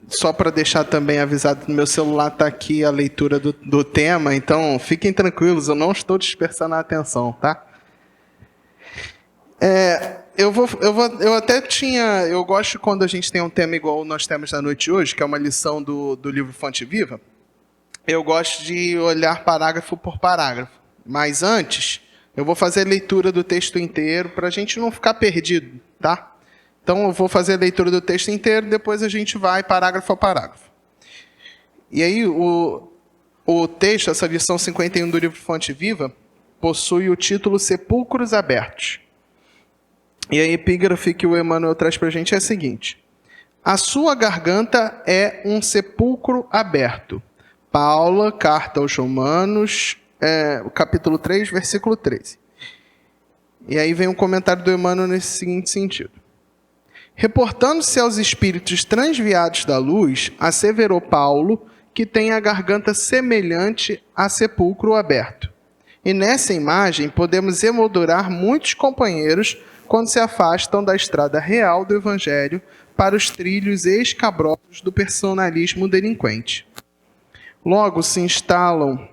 Só para deixar também avisado, no meu celular está aqui a leitura do tema, então fiquem tranquilos, eu não estou dispersando a atenção, tá? Eu gosto quando a gente tem um tema igual nós temos na noite de hoje, que é uma lição do livro Fonte Viva. Eu gosto de olhar parágrafo por parágrafo. Mas antes, eu vou fazer a leitura do texto inteiro para a gente não ficar perdido, tá? Então, eu vou fazer a leitura do texto inteiro, depois a gente vai parágrafo a parágrafo. E aí, o texto, essa lição 51 do livro Fonte Viva, possui o título Sepulcros Abertos. E a epígrafe que o Emmanuel traz para a gente é a seguinte: a sua garganta é um sepulcro aberto. Paula, carta aos Romanos, capítulo 3, versículo 13. E aí vem um comentário do Emmanuel nesse seguinte sentido. Reportando-se aos espíritos transviados da luz, asseverou Paulo que tem a garganta semelhante a sepulcro aberto. E nessa imagem podemos emoldurar muitos companheiros quando se afastam da estrada real do Evangelho para os trilhos escabrosos do personalismo delinquente. Logo se instalam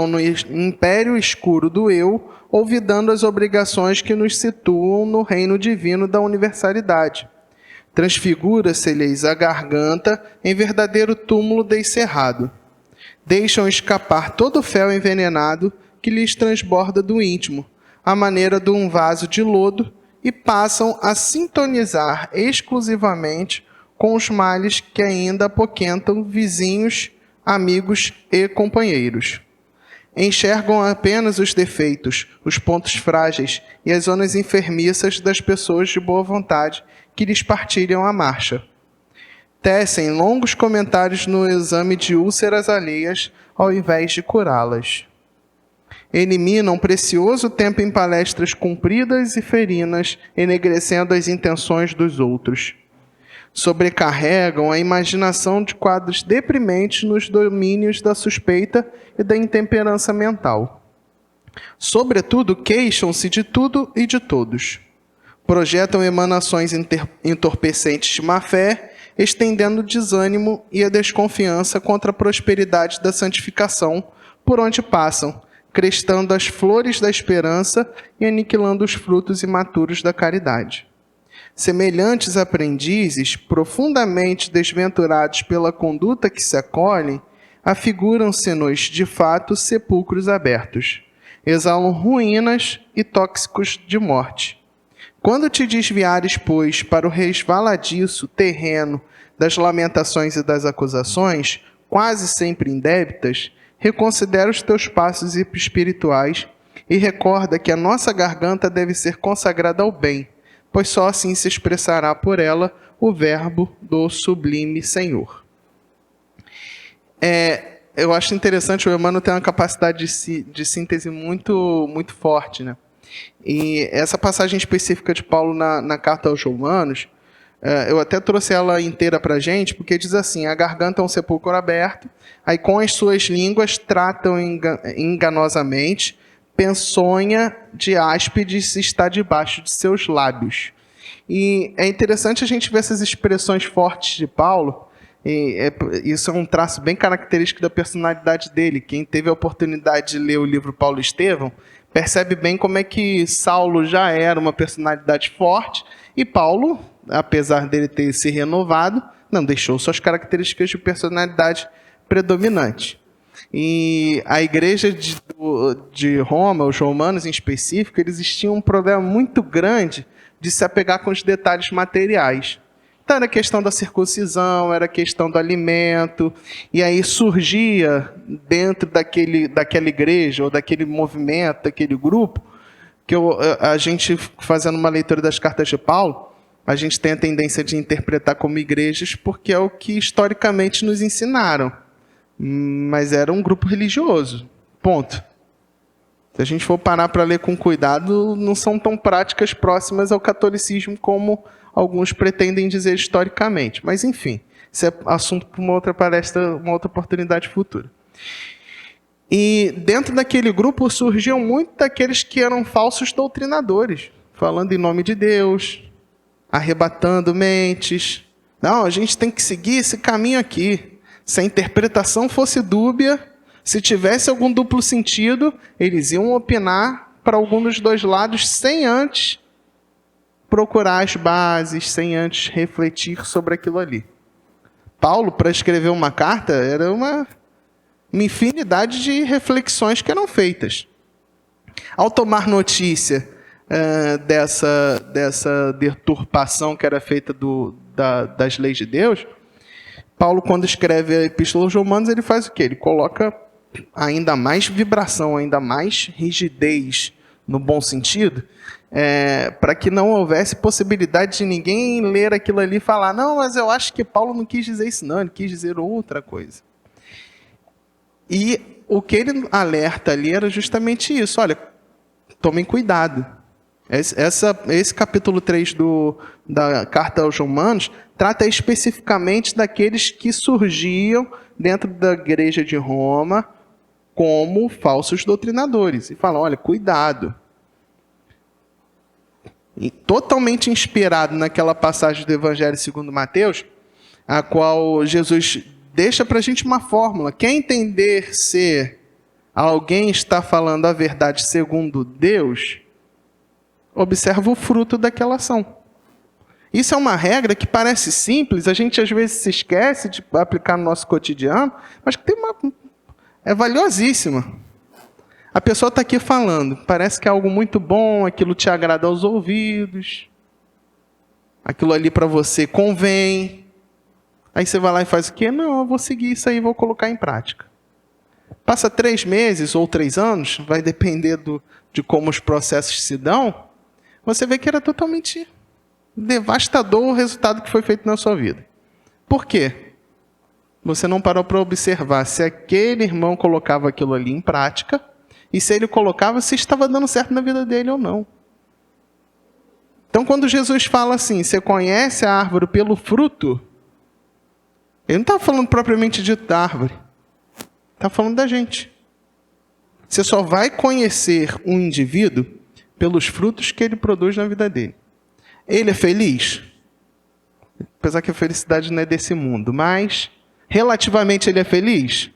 no império escuro do eu, olvidando as obrigações que nos situam no reino divino da universalidade. Transfigura-se-lhes a garganta em verdadeiro túmulo descerrado. Deixam escapar todo o fel envenenado que lhes transborda do íntimo, à maneira de um vaso de lodo, e passam a sintonizar exclusivamente com os males que ainda apoquentam vizinhos, amigos e companheiros. Enxergam apenas os defeitos, os pontos frágeis e as zonas enfermiças das pessoas de boa vontade que lhes partilham a marcha. Tecem longos comentários no exame de úlceras alheias ao invés de curá-las. Eliminam precioso tempo em palestras compridas e ferinas, enegrecendo as intenções dos outros. Sobrecarregam a imaginação de quadros deprimentes nos domínios da suspeita e da intemperança mental. Sobretudo, queixam-se de tudo e de todos. Projetam emanações entorpecentes de má-fé, estendendo o desânimo e a desconfiança contra a prosperidade da santificação por onde passam, crestando as flores da esperança e aniquilando os frutos imaturos da caridade. Semelhantes aprendizes, profundamente desventurados pela conduta que se acolhem, afiguram-se-nos, de fato, sepulcros abertos. Exalam ruínas e tóxicos de morte. Quando te desviares, pois, para o resvaladiço terreno das lamentações e das acusações, quase sempre indébitas, reconsidera os teus passos espirituais e recorda que a nossa garganta deve ser consagrada ao bem, pois só assim se expressará por ela o verbo do sublime Senhor. Eu acho interessante, o Emmanuel tem uma capacidade de síntese muito, muito forte, né? E essa passagem específica de Paulo na carta aos Romanos, eu até trouxe ela inteira para a gente, porque diz assim: a garganta é um sepulcro aberto, aí com as suas línguas tratam enganosamente, peçonha de áspides está debaixo de seus lábios. E é interessante a gente ver essas expressões fortes de Paulo, isso é um traço bem característico da personalidade dele. Quem teve a oportunidade de ler o livro Paulo e Estevão, percebe bem como é que Saulo já era uma personalidade forte, e Paulo, apesar dele ter se renovado, não deixou suas características de personalidade predominante. E a igreja de Roma, os romanos em específico, eles tinham um problema muito grande de se apegar com os detalhes materiais. Então era questão da circuncisão, era questão do alimento, e aí surgia dentro daquela igreja, ou daquele movimento, daquele grupo, que a gente, fazendo uma leitura das cartas de Paulo, a gente tem a tendência de interpretar como igrejas, porque é o que historicamente nos ensinaram. Mas era um grupo religioso, ponto. Se a gente for parar para ler com cuidado, não são tão práticas próximas ao catolicismo como alguns pretendem dizer historicamente. Mas, enfim, isso é assunto para uma outra palestra, uma outra oportunidade futura. E dentro daquele grupo surgiam muitos daqueles que eram falsos doutrinadores, falando em nome de Deus. arrebatando mentes. Não, a gente tem que seguir esse caminho aqui. Se a interpretação fosse dúbia, se tivesse algum duplo sentido, eles iam opinar para algum dos dois lados sem antes procurar as bases, sem antes refletir sobre aquilo ali. Paulo, para escrever uma carta, era uma infinidade de reflexões que eram feitas. Ao tomar notícia dessa deturpação que era feita das leis de Deus, Paulo, quando escreve a Epístola aos Romanos, ele faz o quê? Ele coloca ainda mais vibração, ainda mais rigidez, no bom sentido, para que não houvesse possibilidade de ninguém ler aquilo ali e falar, não, mas eu acho que Paulo não quis dizer isso não, ele quis dizer outra coisa. E o que ele alerta ali era justamente isso, olha, tomem cuidado. Esse capítulo 3 da Carta aos Romanos trata especificamente daqueles que surgiam dentro da igreja de Roma como falsos doutrinadores. E falam, olha, cuidado. E totalmente inspirado naquela passagem do Evangelho segundo Mateus, a qual Jesus deixa para a gente uma fórmula. Quer entender se alguém está falando a verdade segundo Deus, observa o fruto daquela ação. Isso é uma regra que parece simples, a gente às vezes se esquece de aplicar no nosso cotidiano, mas que é valiosíssima. A pessoa está aqui falando, parece que é algo muito bom, aquilo te agrada aos ouvidos, aquilo ali para você convém. Aí você vai lá e faz o quê? Não, eu vou seguir isso aí, vou colocar em prática. Passa 3 meses ou 3 anos, vai depender de como os processos se dão, você vê que era totalmente devastador o resultado que foi feito na sua vida. Por quê? Você não parou para observar se aquele irmão colocava aquilo ali em prática, e se ele colocava, se estava dando certo na vida dele ou não. Então, quando Jesus fala assim, você conhece a árvore pelo fruto, ele não está falando propriamente dito da árvore. Está falando da gente. Você só vai conhecer um indivíduo pelos frutos que ele produz na vida dele. Ele é feliz? Apesar que a felicidade não é desse mundo, mas relativamente ele é feliz?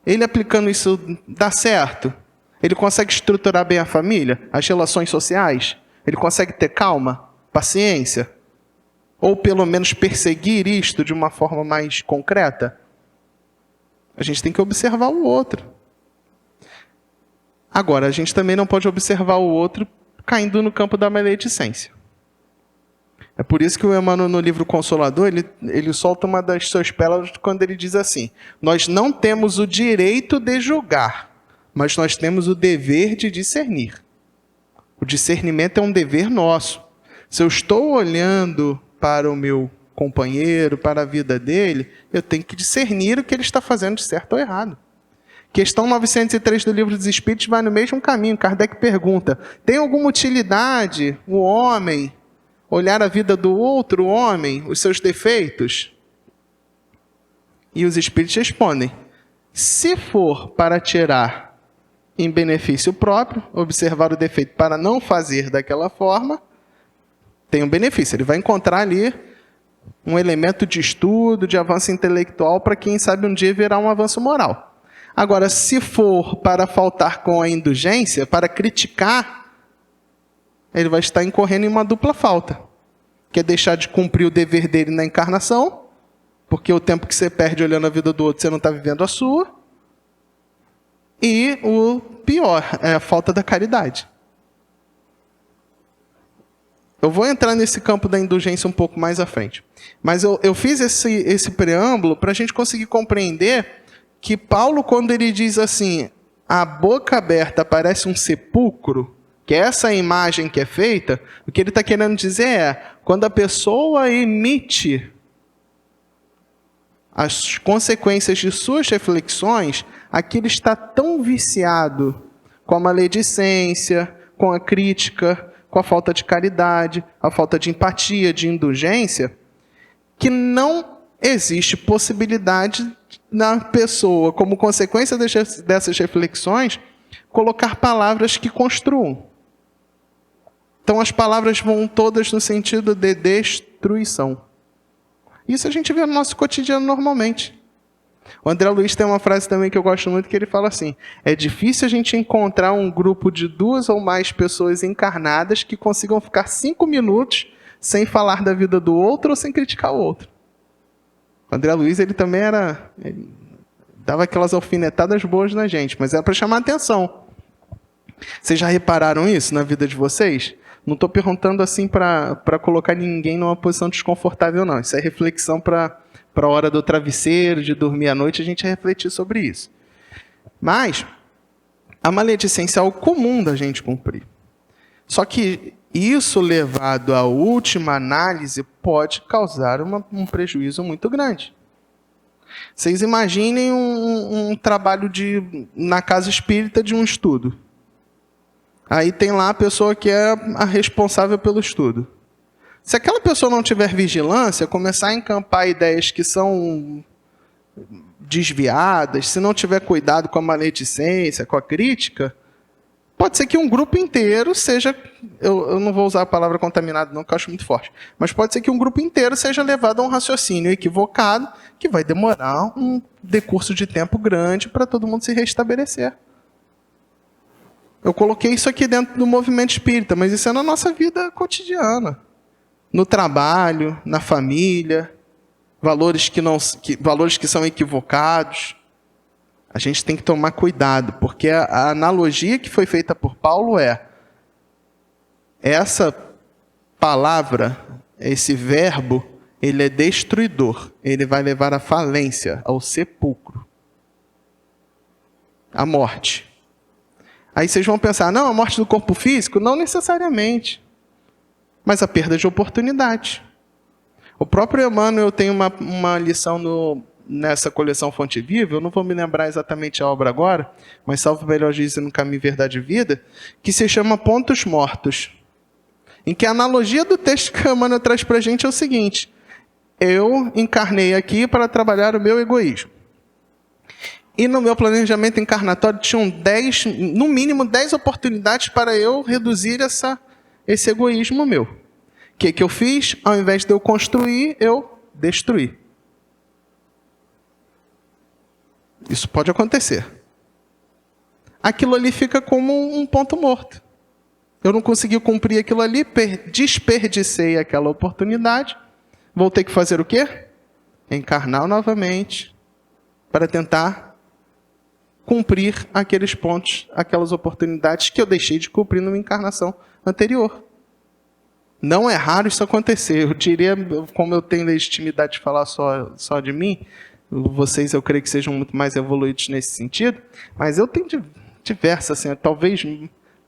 Ele aplicando isso dá certo? Ele consegue estruturar bem a família, as relações sociais? Ele consegue ter calma, paciência? Ou pelo menos perseguir isto de uma forma mais concreta? A gente tem que observar o outro. Agora, a gente também não pode observar o outro caindo no campo da maledicência. É por isso que o Emmanuel, no livro Consolador, ele solta uma das suas pérolas quando ele diz assim, nós não temos o direito de julgar, mas nós temos o dever de discernir. O discernimento é um dever nosso. Se eu estou olhando para o meu companheiro, para a vida dele, eu tenho que discernir o que ele está fazendo de certo ou errado. Questão 903 do Livro dos Espíritos vai no mesmo caminho. Kardec pergunta, tem alguma utilidade o homem olhar a vida do outro homem, os seus defeitos? E os Espíritos respondem, se for para tirar em benefício próprio, observar o defeito para não fazer daquela forma, tem um benefício. Ele vai encontrar ali um elemento de estudo, de avanço intelectual, para quem sabe um dia virar um avanço moral. Agora, se for para faltar com a indulgência, para criticar, ele vai estar incorrendo em uma dupla falta. Que é deixar de cumprir o dever dele na encarnação, porque o tempo que você perde olhando a vida do outro, você não está vivendo a sua. E o pior, é a falta da caridade. Eu vou entrar nesse campo da indulgência um pouco mais à frente. Mas eu fiz esse preâmbulo para a gente conseguir compreender que Paulo, quando ele diz assim, a boca aberta parece um sepulcro, que é essa imagem que é feita, o que ele está querendo dizer é, quando a pessoa emite as consequências de suas reflexões, aquilo está tão viciado com a maledicência, com a crítica, com a falta de caridade, a falta de empatia, de indulgência, que não existe possibilidade na pessoa, como consequência dessas reflexões, colocar palavras que construam. Então as palavras vão todas no sentido de destruição. Isso a gente vê no nosso cotidiano normalmente. O André Luiz tem uma frase também que eu gosto muito, que ele fala assim: é difícil a gente encontrar um grupo de 2 ou mais pessoas encarnadas que consigam ficar 5 minutos sem falar da vida do outro ou sem criticar o outro. O André Luiz, ele também ele dava aquelas alfinetadas boas na gente, mas era para chamar a atenção. Vocês já repararam isso na vida de vocês? Não estou perguntando assim para colocar ninguém numa posição desconfortável, não. Isso é reflexão para a hora do travesseiro, de dormir à noite, a gente refletir sobre isso. Mas a maledicência é algo comum da gente cumprir. Só que isso, levado à última análise, pode causar um prejuízo muito grande. Vocês imaginem um trabalho na casa espírita de um estudo. Aí tem lá a pessoa que é a responsável pelo estudo. Se aquela pessoa não tiver vigilância, começar a encampar ideias que são desviadas, se não tiver cuidado com a maledicência, com a crítica, pode ser que um grupo inteiro seja... Eu não vou usar a palavra contaminado não, que eu acho muito forte. Mas pode ser que um grupo inteiro seja levado a um raciocínio equivocado, que vai demorar um decurso de tempo grande para todo mundo se restabelecer. Eu coloquei isso aqui dentro do movimento espírita, mas isso é na nossa vida cotidiana. No trabalho, na família, valores que são equivocados. A gente tem que tomar cuidado, porque a analogia que foi feita por Paulo é: essa palavra, esse verbo, ele é destruidor. Ele vai levar à falência, ao sepulcro, à morte. Aí vocês vão pensar, não, a morte do corpo físico? Não necessariamente. Mas a perda de oportunidade. O próprio Emmanuel tem uma lição nessa coleção Fonte Viva, eu não vou me lembrar exatamente a obra agora, mas salvo o melhor juízo no caminho, verdade e vida, que se chama Pontos Mortos. Em que a analogia do texto que o Emmanuel traz para a gente é o seguinte: eu encarnei aqui para trabalhar o meu egoísmo. E no meu planejamento encarnatório tinham no mínimo 10 oportunidades para eu reduzir esse egoísmo meu. O que eu fiz? Ao invés de eu construir, eu destruí. Isso pode acontecer. Aquilo ali fica como um ponto morto. Eu não consegui cumprir aquilo ali, desperdicei aquela oportunidade. Vou ter que fazer o quê? Encarnar novamente para tentar cumprir aqueles pontos, aquelas oportunidades que eu deixei de cumprir numa encarnação anterior. Não é raro isso acontecer. Eu diria, como eu tenho legitimidade de falar só de mim, vocês eu creio que sejam muito mais evoluídos nesse sentido, mas eu tenho diversas, assim, talvez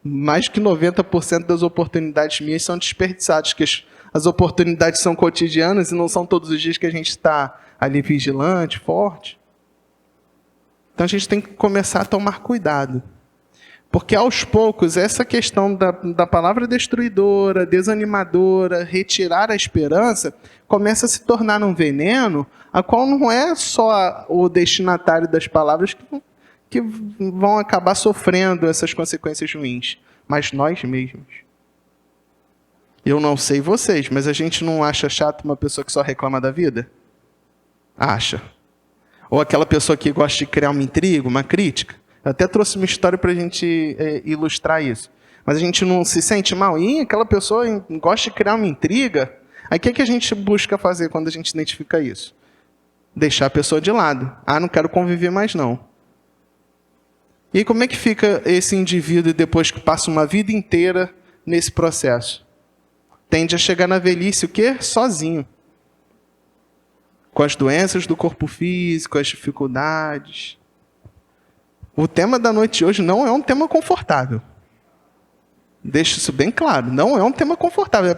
mais que 90% das oportunidades minhas são desperdiçadas, que as oportunidades são cotidianas e não são todos os dias que a gente está ali vigilante, forte. Então a gente tem que começar a tomar cuidado. Porque aos poucos, essa questão da palavra destruidora, desanimadora, retirar a esperança, começa a se tornar um veneno, a qual não é só o destinatário das palavras que vão acabar sofrendo essas consequências ruins, mas nós mesmos. Eu não sei vocês, mas a gente não acha chato uma pessoa que só reclama da vida? Acha. Ou aquela pessoa que gosta de criar uma intriga, uma crítica. Eu até trouxe uma história para a gente ilustrar isso. Mas a gente não se sente mal. E aquela pessoa gosta de criar uma intriga. Aí o que a gente busca fazer quando a gente identifica isso? Deixar a pessoa de lado. Ah, não quero conviver mais não. E aí como é que fica esse indivíduo depois que passa uma vida inteira nesse processo? Tende a chegar na velhice o quê? Sozinho. Com as doenças do corpo físico, as dificuldades. O tema da noite de hoje não é um tema confortável. Deixo isso bem claro. Não é um tema confortável.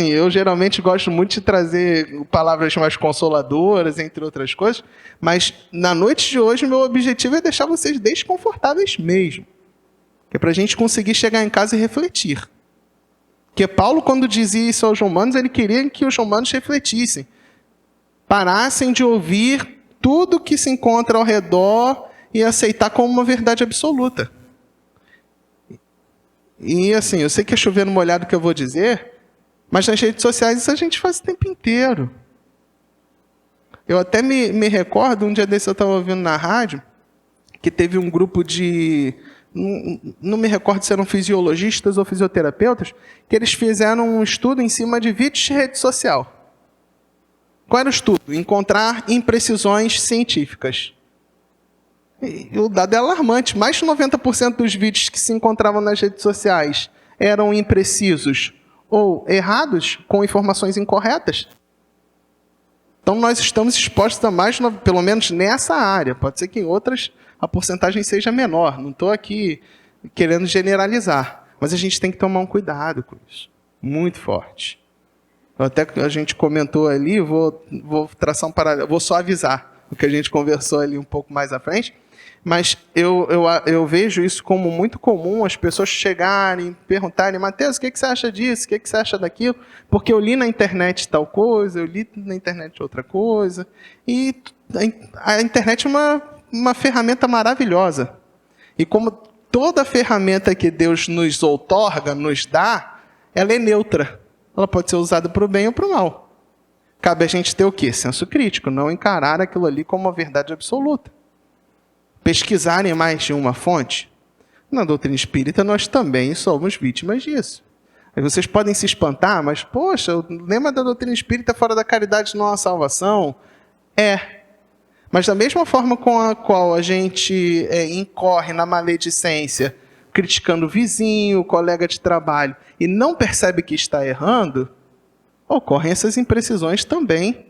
Eu geralmente gosto muito de trazer palavras mais consoladoras, entre outras coisas, mas na noite de hoje, meu objetivo é deixar vocês desconfortáveis mesmo. Que é para a gente conseguir chegar em casa e refletir. Porque Paulo, quando dizia isso aos romanos, ele queria que os romanos refletissem. Parassem de ouvir tudo que se encontra ao redor e aceitar como uma verdade absoluta. E assim, eu sei que é chover no molhado o que eu vou dizer, mas nas redes sociais isso a gente faz o tempo inteiro. Eu até me recordo, um dia desse eu estava ouvindo na rádio, que teve um grupo de... Não me recordo se eram fisiologistas ou fisioterapeutas, que eles fizeram um estudo em cima de vídeos de rede social. Qual era o estudo? Encontrar imprecisões científicas. E o dado é alarmante. Mais de 90% dos vídeos que se encontravam nas redes sociais eram imprecisos ou errados, com informações incorretas. Então, nós estamos expostos a mais, pelo menos nessa área. Pode ser que em outras a porcentagem seja menor. Não estou aqui querendo generalizar. Mas a gente tem que tomar um cuidado com isso. Muito forte. Até que a gente comentou ali, vou traçar um paralelo, vou só avisar o que a gente conversou ali um pouco mais à frente. Mas eu vejo isso como muito comum, as pessoas chegarem, perguntarem, Mateus, o que você acha disso? O que você acha daquilo? Porque eu li na internet tal coisa, eu li na internet outra coisa. E a internet é uma ferramenta maravilhosa. E como toda ferramenta que Deus nos outorga, nos dá, ela é neutra. Ela pode ser usada para o bem ou para o mal. Cabe a gente ter o quê? Senso crítico, não encarar aquilo ali como uma verdade absoluta. Pesquisarem mais de uma fonte. Na doutrina espírita, nós também somos vítimas disso. Aí vocês podem se espantar, mas, poxa, o lema da doutrina espírita fora da caridade não há salvação. Mas da mesma forma com a qual a gente incorre na maledicência, criticando o vizinho, o colega de trabalho, e não percebe que está errando, ocorrem essas imprecisões também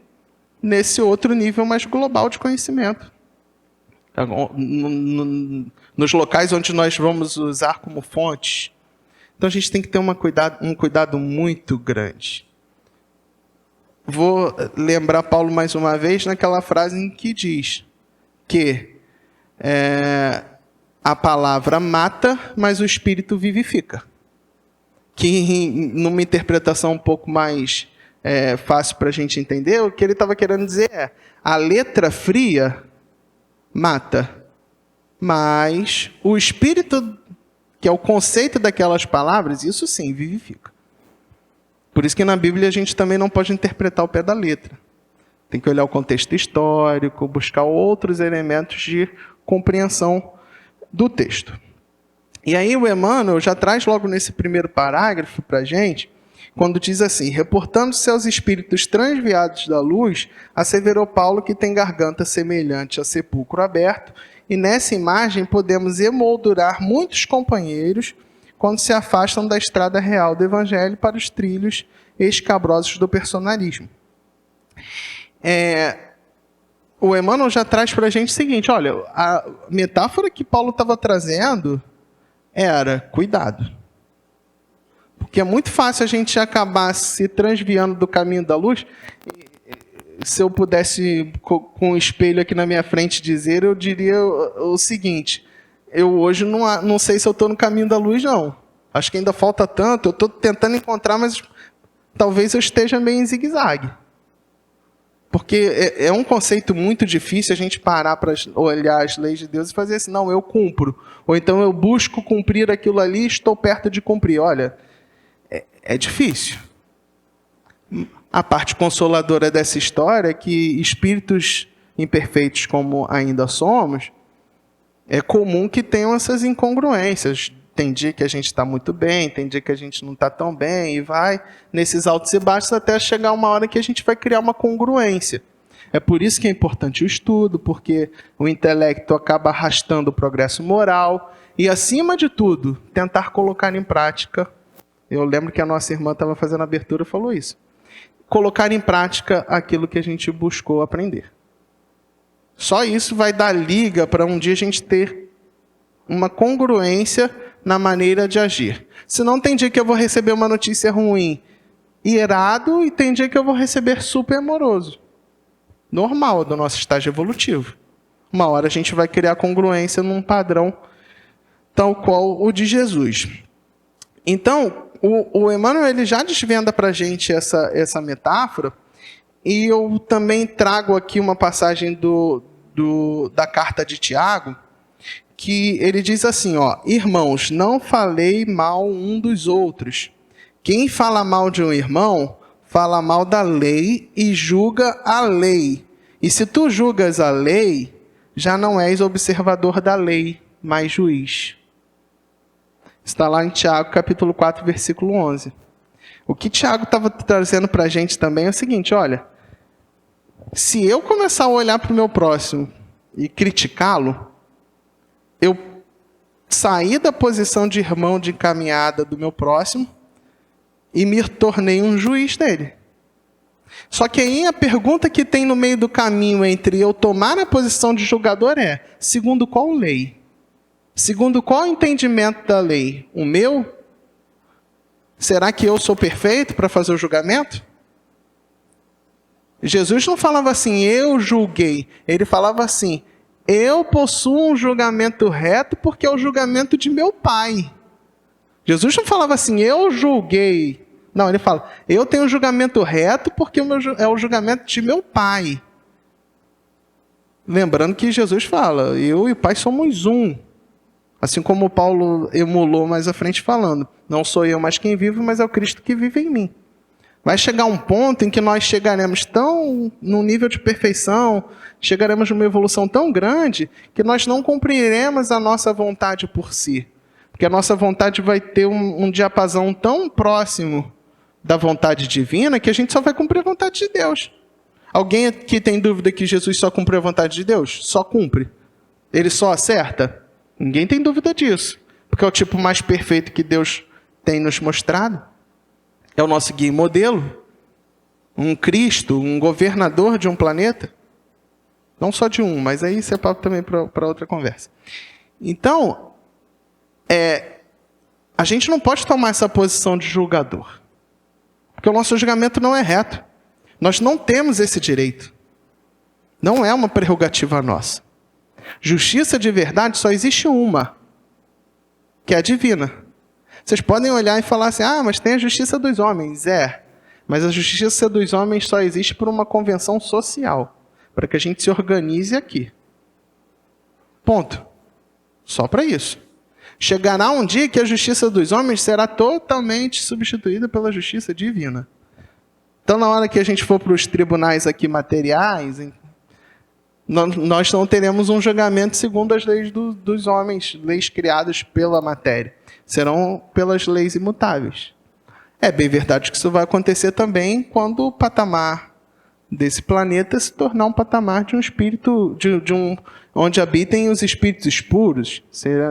nesse outro nível mais global de conhecimento. Nos locais onde nós vamos usar como fontes. Então a gente tem que ter um cuidado muito grande. Vou lembrar Paulo mais uma vez naquela frase em que diz que a palavra mata, mas o espírito vivifica. Que numa interpretação um pouco mais fácil para a gente entender, o que ele estava querendo dizer é: a letra fria mata, mas o espírito, que é o conceito daquelas palavras, isso sim, vivifica. Por isso que na Bíblia a gente também não pode interpretar ao pé da letra. Tem que olhar o contexto histórico, buscar outros elementos de compreensão do texto. E aí o Emmanuel já traz logo nesse primeiro parágrafo para a gente, quando diz assim: reportando-se aos espíritos transviados da luz, asseverou Paulo que tem garganta semelhante a sepulcro aberto, e nessa imagem podemos emoldurar muitos companheiros quando se afastam da estrada real do Evangelho para os trilhos escabrosos do personalismo. O Emmanuel já traz para a gente o seguinte: olha, a metáfora que Paulo estava trazendo era cuidado. Porque é muito fácil a gente acabar se transviando do caminho da luz. Se eu pudesse, com um espelho aqui na minha frente, dizer, eu diria o seguinte: eu hoje não sei se eu estou no caminho da luz, não. Acho que ainda falta tanto, eu estou tentando encontrar, mas talvez eu esteja meio em zigue-zague. Porque é um conceito muito difícil a gente parar para olhar as leis de Deus e fazer assim: não, eu cumpro. Ou então eu busco cumprir aquilo ali e estou perto de cumprir. Olha, é difícil. A parte consoladora dessa história é que espíritos imperfeitos como ainda somos, é comum que tenham essas incongruências. Tem dia que a gente está muito bem, tem dia que a gente não está tão bem, e vai nesses altos e baixos até chegar uma hora que a gente vai criar uma congruência. É por isso que é importante o estudo, porque o intelecto acaba arrastando o progresso moral, e acima de tudo, tentar colocar em prática. Eu lembro que a nossa irmã estava fazendo a abertura e falou isso. Colocar em prática aquilo que a gente buscou aprender. Só isso vai dar liga para um dia a gente ter uma congruência na maneira de agir. Senão tem dia que eu vou receber uma notícia ruim irado e tem dia que eu vou receber super amoroso. Normal do nosso estágio evolutivo. Uma hora a gente vai criar congruência num padrão tal qual o de Jesus. Então, o Emmanuel ele já desvenda para a gente essa metáfora, e eu também trago aqui uma passagem da carta de Tiago, que ele diz assim, ó: irmãos, não falei mal um dos outros. Quem fala mal de um irmão, fala mal da lei e julga a lei. E se tu julgas a lei, já não és observador da lei, mas juiz. Está lá em Tiago, capítulo 4, versículo 11. O que Tiago estava trazendo para a gente também é o seguinte, olha, se eu começar a olhar para o meu próximo e criticá-lo, eu saí da posição de irmão de caminhada do meu próximo e me tornei um juiz dele. Só que aí a pergunta que tem no meio do caminho entre eu tomar a posição de julgador é: segundo qual lei? Segundo qual entendimento da lei? O meu? Será que eu sou perfeito para fazer o julgamento? Jesus não falava assim, eu julguei. Ele falava assim, eu possuo um julgamento reto porque é o julgamento de meu Pai. Jesus não falava assim, eu julguei. Não, ele fala, eu tenho um julgamento reto porque é o julgamento de meu Pai. Lembrando que Jesus fala, eu e o Pai somos um. Assim como Paulo emulou mais à frente falando, não sou eu mais quem vive, mas é o Cristo que vive em mim. Vai chegar um ponto em que nós chegaremos tão num nível de perfeição, chegaremos numa evolução tão grande, que nós não cumpriremos a nossa vontade por si. Porque a nossa vontade vai ter um diapasão tão próximo da vontade divina que a gente só vai cumprir a vontade de Deus. Alguém aqui tem dúvida que Jesus só cumpre a vontade de Deus? Só cumpre. Ele só acerta? Ninguém tem dúvida disso. Porque é o tipo mais perfeito que Deus tem nos mostrado. É o nosso guia e modelo. Um Cristo, um governador de um planeta. Não só de um, mas aí isso é papo também para outra conversa. Então, a gente não pode tomar essa posição de julgador. Porque o nosso julgamento não é reto. Nós não temos esse direito. Não é uma prerrogativa nossa. Justiça de verdade só existe uma, que é a divina. Vocês podem olhar e falar assim, mas tem a justiça dos homens. Mas a justiça dos homens só existe por uma convenção social, para que a gente se organize aqui. Ponto. Só para isso. Chegará um dia que a justiça dos homens será totalmente substituída pela justiça divina. Então, na hora que a gente for para os tribunais aqui materiais, nós não teremos um julgamento segundo as leis dos homens, leis criadas pela matéria. Serão pelas leis imutáveis. É bem verdade que isso vai acontecer também quando o patamar desse planeta se tornar um patamar de um espírito, onde habitem os espíritos puros.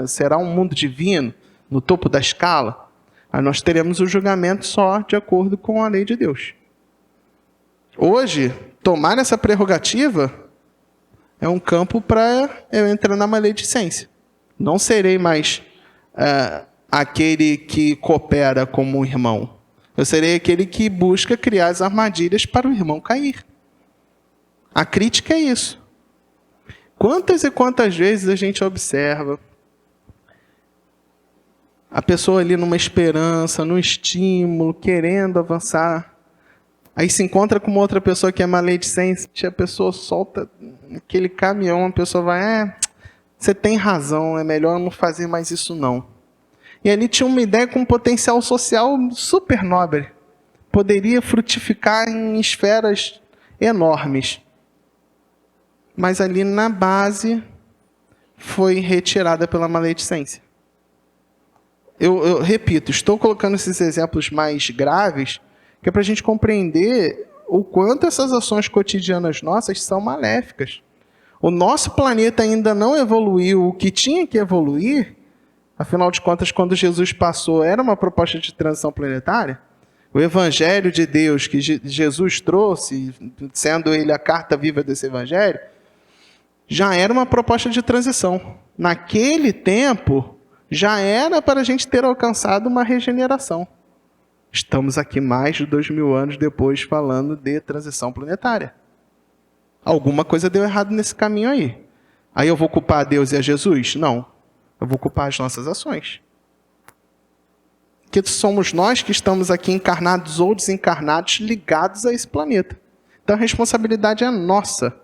Será um mundo divino, no topo da escala. Aí nós teremos o julgamento só de acordo com a lei de Deus. Hoje, tomar essa prerrogativa é um campo para eu entrar na maledicência. Não serei mais aquele que coopera como um irmão. Eu serei aquele que busca criar as armadilhas para o irmão cair. A crítica é isso. Quantas e quantas vezes a gente observa a pessoa ali numa esperança, num estímulo, querendo avançar. Aí se encontra com uma outra pessoa que é maledicente, a pessoa solta aquele caminhão, a pessoa vai, você tem razão, é melhor não fazer mais isso não. E ali tinha uma ideia com um potencial social super nobre. Poderia frutificar em esferas enormes. Mas ali na base foi retirada pela maledicência. Eu repito, estou colocando esses exemplos mais graves, que é para a gente compreender o quanto essas ações cotidianas nossas são maléficas. O nosso planeta ainda não evoluiu o que tinha que evoluir. Afinal de contas, quando Jesus passou, era uma proposta de transição planetária. O Evangelho de Deus que Jesus trouxe, sendo ele a carta viva desse Evangelho, já era uma proposta de transição. Naquele tempo, já era para a gente ter alcançado uma regeneração. Estamos aqui mais de 2000 anos depois falando de transição planetária. Alguma coisa deu errado nesse caminho aí. Aí eu vou culpar a Deus e a Jesus? Não. Eu vou culpar as nossas ações. Que somos nós que estamos aqui encarnados ou desencarnados ligados a esse planeta. Então a responsabilidade é nossa.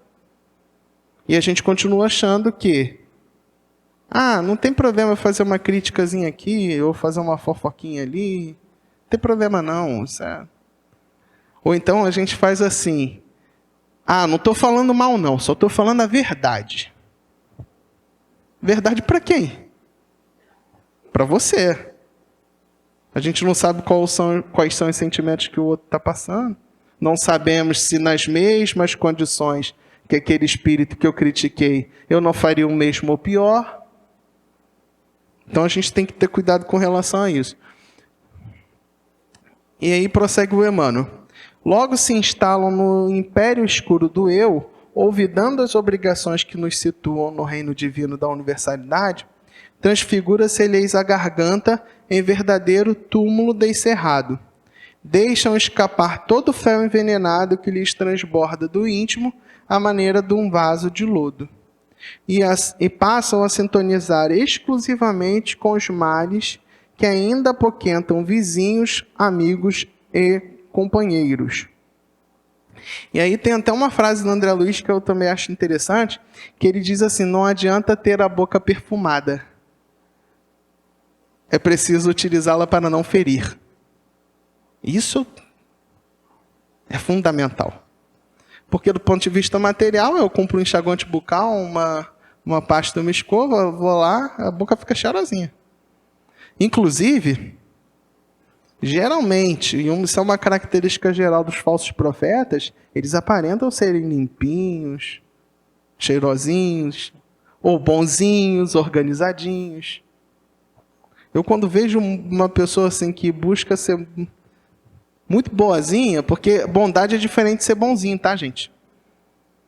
E a gente continua achando que Ah, não tem problema fazer uma criticazinha aqui ou fazer uma fofoquinha ali. Não tem problema não. Isso é... Ou então a gente faz assim. Ah, não estou falando mal não, só estou falando a verdade. Verdade para quem? Para você. A gente não sabe quais são os sentimentos que o outro está passando. Não sabemos se nas mesmas condições que aquele espírito que eu critiquei, eu não faria o mesmo ou pior. Então a gente tem que ter cuidado com relação a isso. E aí prossegue o Emmanuel. Logo se instalam no império escuro do eu, olvidando as obrigações que nos situam no reino divino da universalidade, transfigura-se-lhes a garganta em verdadeiro túmulo descerrado. Deixam escapar todo o fel envenenado que lhes transborda do íntimo, à maneira de um vaso de lodo. E passam a sintonizar exclusivamente com os males que ainda apoquentam vizinhos, amigos e companheiros. E aí tem até uma frase do André Luiz que eu também acho interessante, que ele diz assim: não adianta ter a boca perfumada. É preciso utilizá-la para não ferir. Isso é fundamental. Porque do ponto de vista material, eu compro um enxaguante bucal, uma pasta, uma escova, vou lá, a boca fica cheirosinha. Inclusive, geralmente, e isso é uma característica geral dos falsos profetas, eles aparentam serem limpinhos, cheirosinhos, ou bonzinhos, organizadinhos. Eu quando vejo uma pessoa assim que busca ser muito boazinha, porque bondade é diferente de ser bonzinho, tá, gente?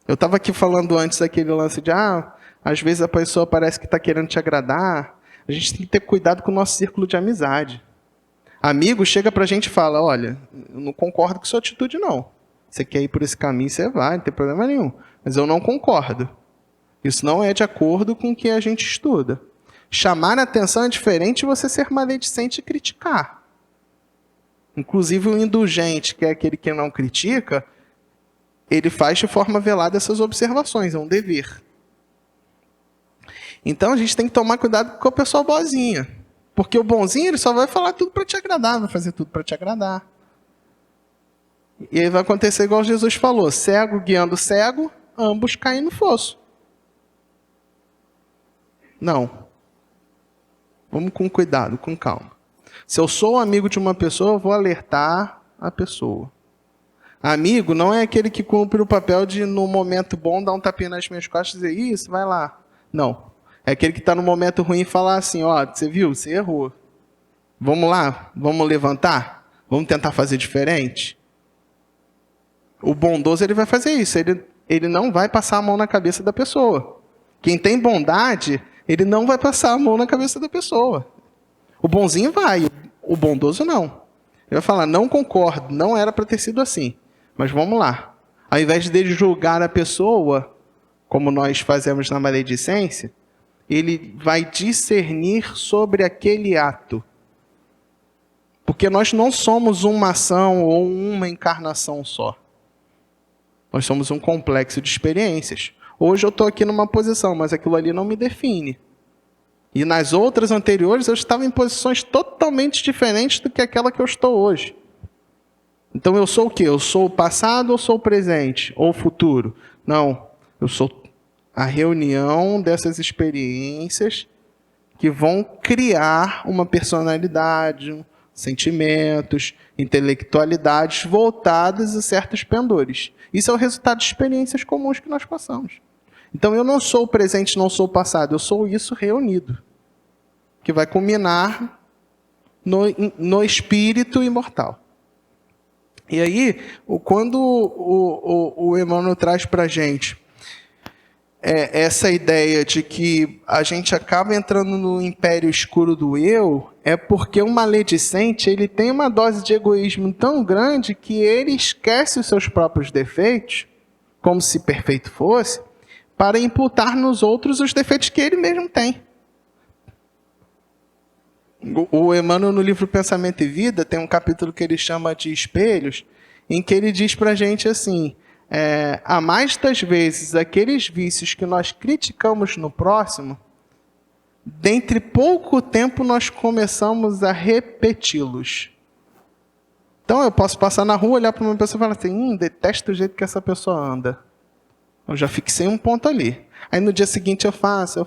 Eu estava aqui falando antes daquele lance de, às vezes a pessoa parece que está querendo te agradar. A gente tem que ter cuidado com o nosso círculo de amizade. Amigo chega pra gente e fala: olha, eu não concordo com sua atitude, não. Você quer ir por esse caminho, você vai, não tem problema nenhum. Mas eu não concordo. Isso não é de acordo com o que a gente estuda. Chamar a atenção é diferente de você ser maledicente e criticar. Inclusive o indulgente, que é aquele que não critica, ele faz de forma velada essas observações, é um dever. Então a gente tem que tomar cuidado com a pessoa boazinha. Porque o bonzinho ele só vai falar tudo para te agradar, vai fazer tudo para te agradar. E aí vai acontecer igual Jesus falou: cego guiando cego, ambos caem no fosso. Não. Vamos com cuidado, com calma. Se eu sou amigo de uma pessoa, eu vou alertar a pessoa. Amigo não é aquele que cumpre o papel de, no momento bom, dar um tapinha nas minhas costas e dizer: isso, vai lá. Não. É aquele que está no momento ruim e falar assim: ó, você viu, você errou. Vamos lá? Vamos levantar? Vamos tentar fazer diferente? O bondoso ele vai fazer isso. Ele não vai passar a mão na cabeça da pessoa. Quem tem bondade, ele não vai passar a mão na cabeça da pessoa. O bonzinho vai, o bondoso não. Ele vai falar: não concordo, não era para ter sido assim. Mas vamos lá. Ao invés de julgar a pessoa, como nós fazemos na maledicência, ele vai discernir sobre aquele ato. Porque nós não somos uma ação ou uma encarnação só. Nós somos um complexo de experiências. Hoje eu estou aqui numa posição, mas aquilo ali não me define. E nas outras anteriores eu estava em posições totalmente diferentes do que aquela que eu estou hoje. Então eu sou o quê? Eu sou o passado ou sou o presente? Ou o futuro? Não, eu sou a reunião dessas experiências que vão criar uma personalidade, sentimentos, intelectualidades voltadas a certos pendores. Isso é o resultado de experiências comuns que nós passamos. Então eu não sou o presente, não sou o passado, eu sou isso reunido, que vai culminar no espírito imortal. E aí, quando o Emmanuel traz para a gente essa ideia de que a gente acaba entrando no império escuro do eu, é porque o maledicente ele tem uma dose de egoísmo tão grande que ele esquece os seus próprios defeitos, como se perfeito fosse, para imputar nos outros os defeitos que ele mesmo tem. O Emmanuel, no livro Pensamento e Vida, tem um capítulo que ele chama de Espelhos, em que ele diz para a gente assim: a mais das vezes, aqueles vícios que nós criticamos no próximo dentre pouco tempo nós começamos a repeti-los. Então eu posso passar na rua, olhar para uma pessoa e falar assim, detesto o jeito que essa pessoa anda. Eu já fixei um ponto ali. Aí no dia seguinte eu faço.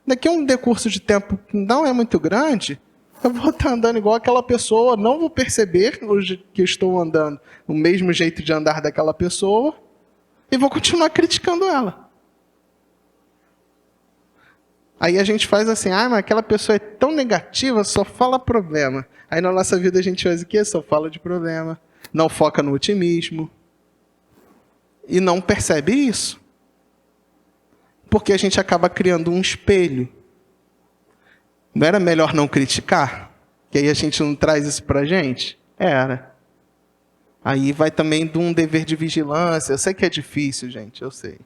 Daqui a um decurso de tempo que não é muito grande, eu vou estar andando igual aquela pessoa, não vou perceber que eu estou andando o mesmo jeito de andar daquela pessoa e vou continuar criticando ela. Aí a gente faz assim, mas aquela pessoa é tão negativa, só fala problema. Aí na nossa vida a gente faz o quê? Só fala de problema, não foca no otimismo e não percebe isso. Porque a gente acaba criando um espelho. Não era melhor não criticar? Que aí a gente não traz isso pra gente? Era. Aí vai também de um dever de vigilância. Eu sei que é difícil, gente, eu sei.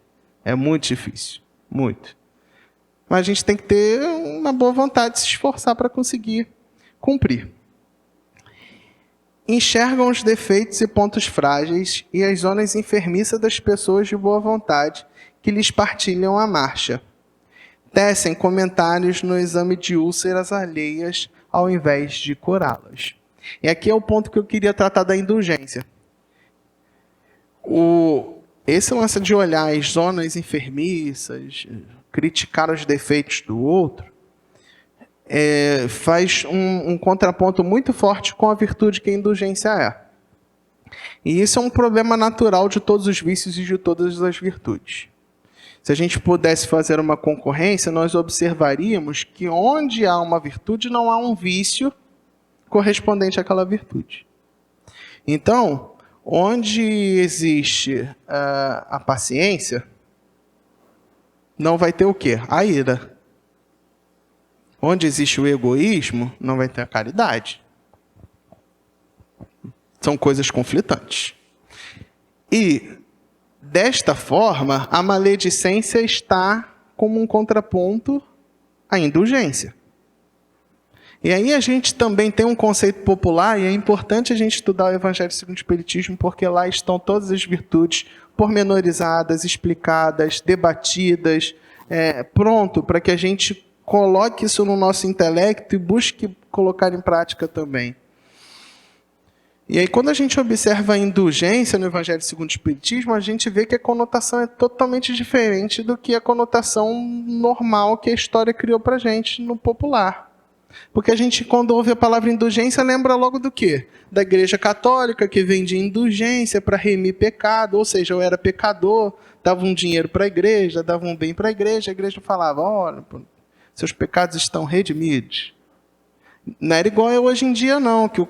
É muito difícil, muito. Mas a gente tem que ter uma boa vontade de se esforçar para conseguir cumprir. Enxergam os defeitos e pontos frágeis e as zonas enfermiças das pessoas de boa vontade que lhes partilham a marcha. Tecem comentários no exame de úlceras alheias ao invés de curá-las. E aqui é o ponto que eu queria tratar da indulgência. Esse lance de olhar as zonas enfermiças, criticar os defeitos do outro, faz um contraponto muito forte com a virtude que a indulgência é. E isso é um problema natural de todos os vícios e de todas as virtudes. Se a gente pudesse fazer uma concorrência, nós observaríamos que onde há uma virtude, não há um vício correspondente àquela virtude. Então, onde existe a paciência, não vai ter o quê? A ira. Onde existe o egoísmo, não vai ter a caridade. São coisas conflitantes. E, desta forma, a maledicência está como um contraponto à indulgência. E aí a gente também tem um conceito popular, e é importante a gente estudar o Evangelho segundo o Espiritismo, porque lá estão todas as virtudes pormenorizadas, explicadas, debatidas, pronto para que a gente coloque isso no nosso intelecto e busque colocar em prática também. E aí, quando a gente observa a indulgência no Evangelho segundo o Espiritismo, a gente vê que a conotação é totalmente diferente do que a conotação normal que a história criou para a gente no popular. Porque a gente, quando ouve a palavra indulgência, lembra logo do quê? Da Igreja Católica, que vendia indulgência para remir pecado, ou seja, eu era pecador, dava um dinheiro para a igreja, dava um bem para a igreja falava, olha, seus pecados estão redimidos. Não era igual hoje em dia, não, que